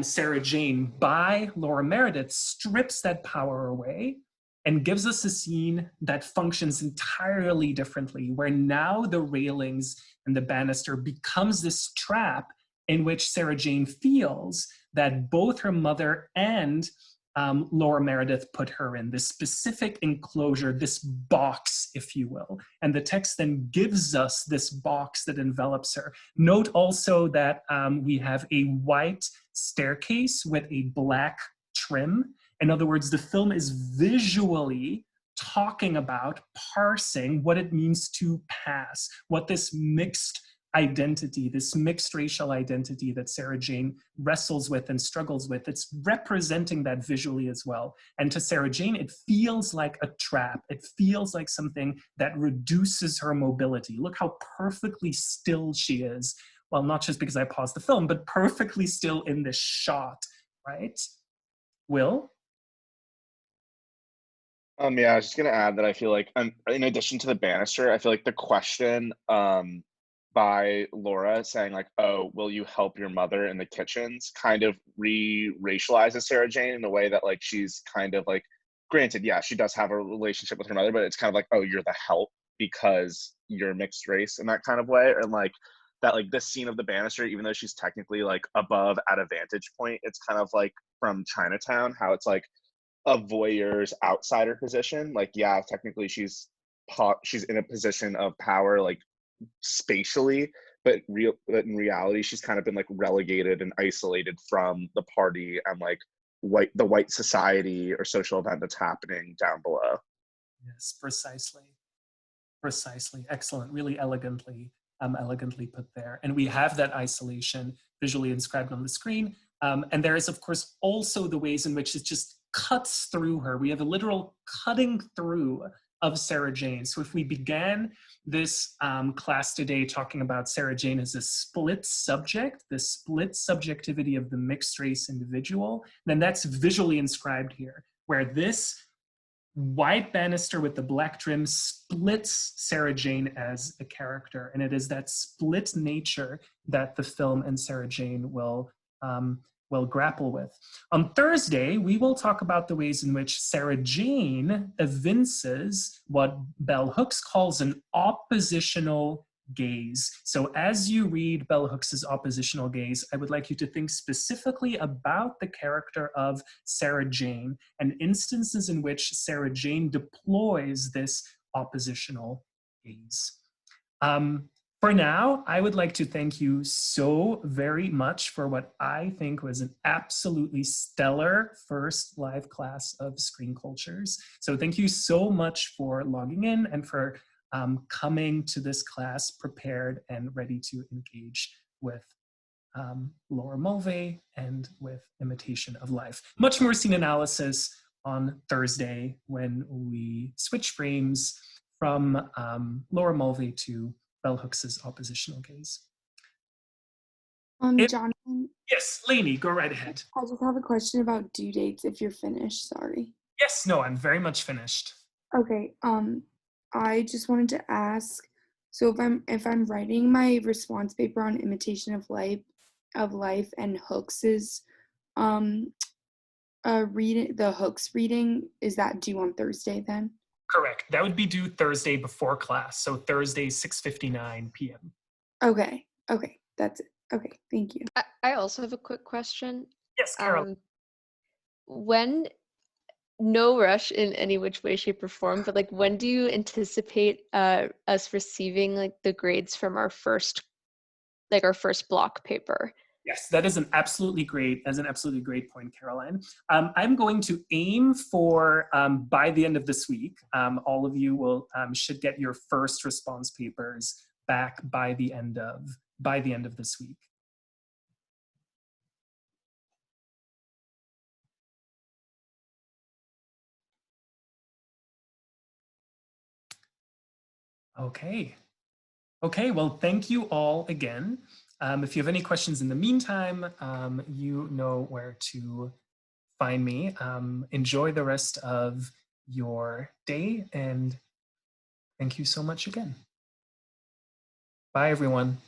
Sarah Jane by Laura Meredith strips that power away and gives us a scene that functions entirely differently, where now the railings and the banister becomes this trap in which Sarah Jane feels that both her mother and Laura Meredith put her in, this specific enclosure, this box, if you will. And the text then gives us this box that envelops her. Note also that we have a white staircase with a black trim. In other words, the film is visually talking about, parsing what it means to pass, what this mixed identity, this mixed racial identity that Sarah Jane wrestles with and struggles with, it's representing that visually as well. And to Sarah Jane, it feels like a trap. It feels like something that reduces her mobility. Look how perfectly still she is. Well, not just because I paused the film, but perfectly still in this shot, right? Will? Yeah, I was just gonna add that I feel like, in addition to the banister, I feel like the question by Laura saying like, "Oh, will you help your mother in the kitchens?" kind of re-racializes Sarah Jane in a way that like she's kind of like, granted, yeah, she does have a relationship with her mother, but it's kind of like, "Oh, you're the help because you're mixed race," in that kind of way, and like that, like this scene of the banister, even though she's technically like above at a vantage point, it's kind of like from Chinatown, how it's like a voyeur's outsider position. Like, yeah, technically she's in a position of power, like spatially, but in reality, she's kind of been like relegated and isolated from the party and like the white society or social event that's happening down below. Yes, precisely. Precisely. Excellent. Really elegantly put there. And we have that isolation visually inscribed on the screen. And there is, of course, also the ways in which it just cuts through her. We have a literal cutting through of Sarah Jane. So if we began this class today talking about Sarah Jane as a split subject, the split subjectivity of the mixed race individual, then that's visually inscribed here, where this white banister with the black trim splits Sarah Jane as a character. And it is that split nature that the film and Sarah Jane will grapple with. On Thursday, we will talk about the ways in which Sarah Jane evinces what Bell Hooks calls an oppositional gaze. So as you read Bell Hooks's oppositional gaze, I would like you to think specifically about the character of Sarah Jane and instances in which Sarah Jane deploys this oppositional gaze. For now, I would like to thank you so very much for what I think was an absolutely stellar first live class of Screen Cultures. So thank you so much for logging in and for coming to this class prepared and ready to engage with Laura Mulvey and with Imitation of Life. Much more scene analysis on Thursday when we switch frames from Laura Mulvey to Bell Hooks's oppositional gaze. Jonathan? Yes, Lainey, go right ahead. I just have a question about due dates if you're finished, sorry. Yes, no, I'm very much finished. Okay, I just wanted to ask, so if I'm writing my response paper on Imitation of Life and Hooks's reading, the Hooks reading, is that due on Thursday then? Correct. That would be due Thursday before class. So Thursday, 6:59 p.m. Okay. That's it. Okay, thank you. I also have a quick question. Yes, Carol. When, no rush in any which way, shape, or form, but like when do you anticipate us receiving like the grades from our first block paper? Yes, that is an absolutely great point, Caroline. I'm going to aim for by the end of this week. All of you should get your first response papers back by the end of this week. Okay. Well, thank you all again. If you have any questions in the meantime, you know where to find me. Enjoy the rest of your day, and thank you so much again. Bye, everyone.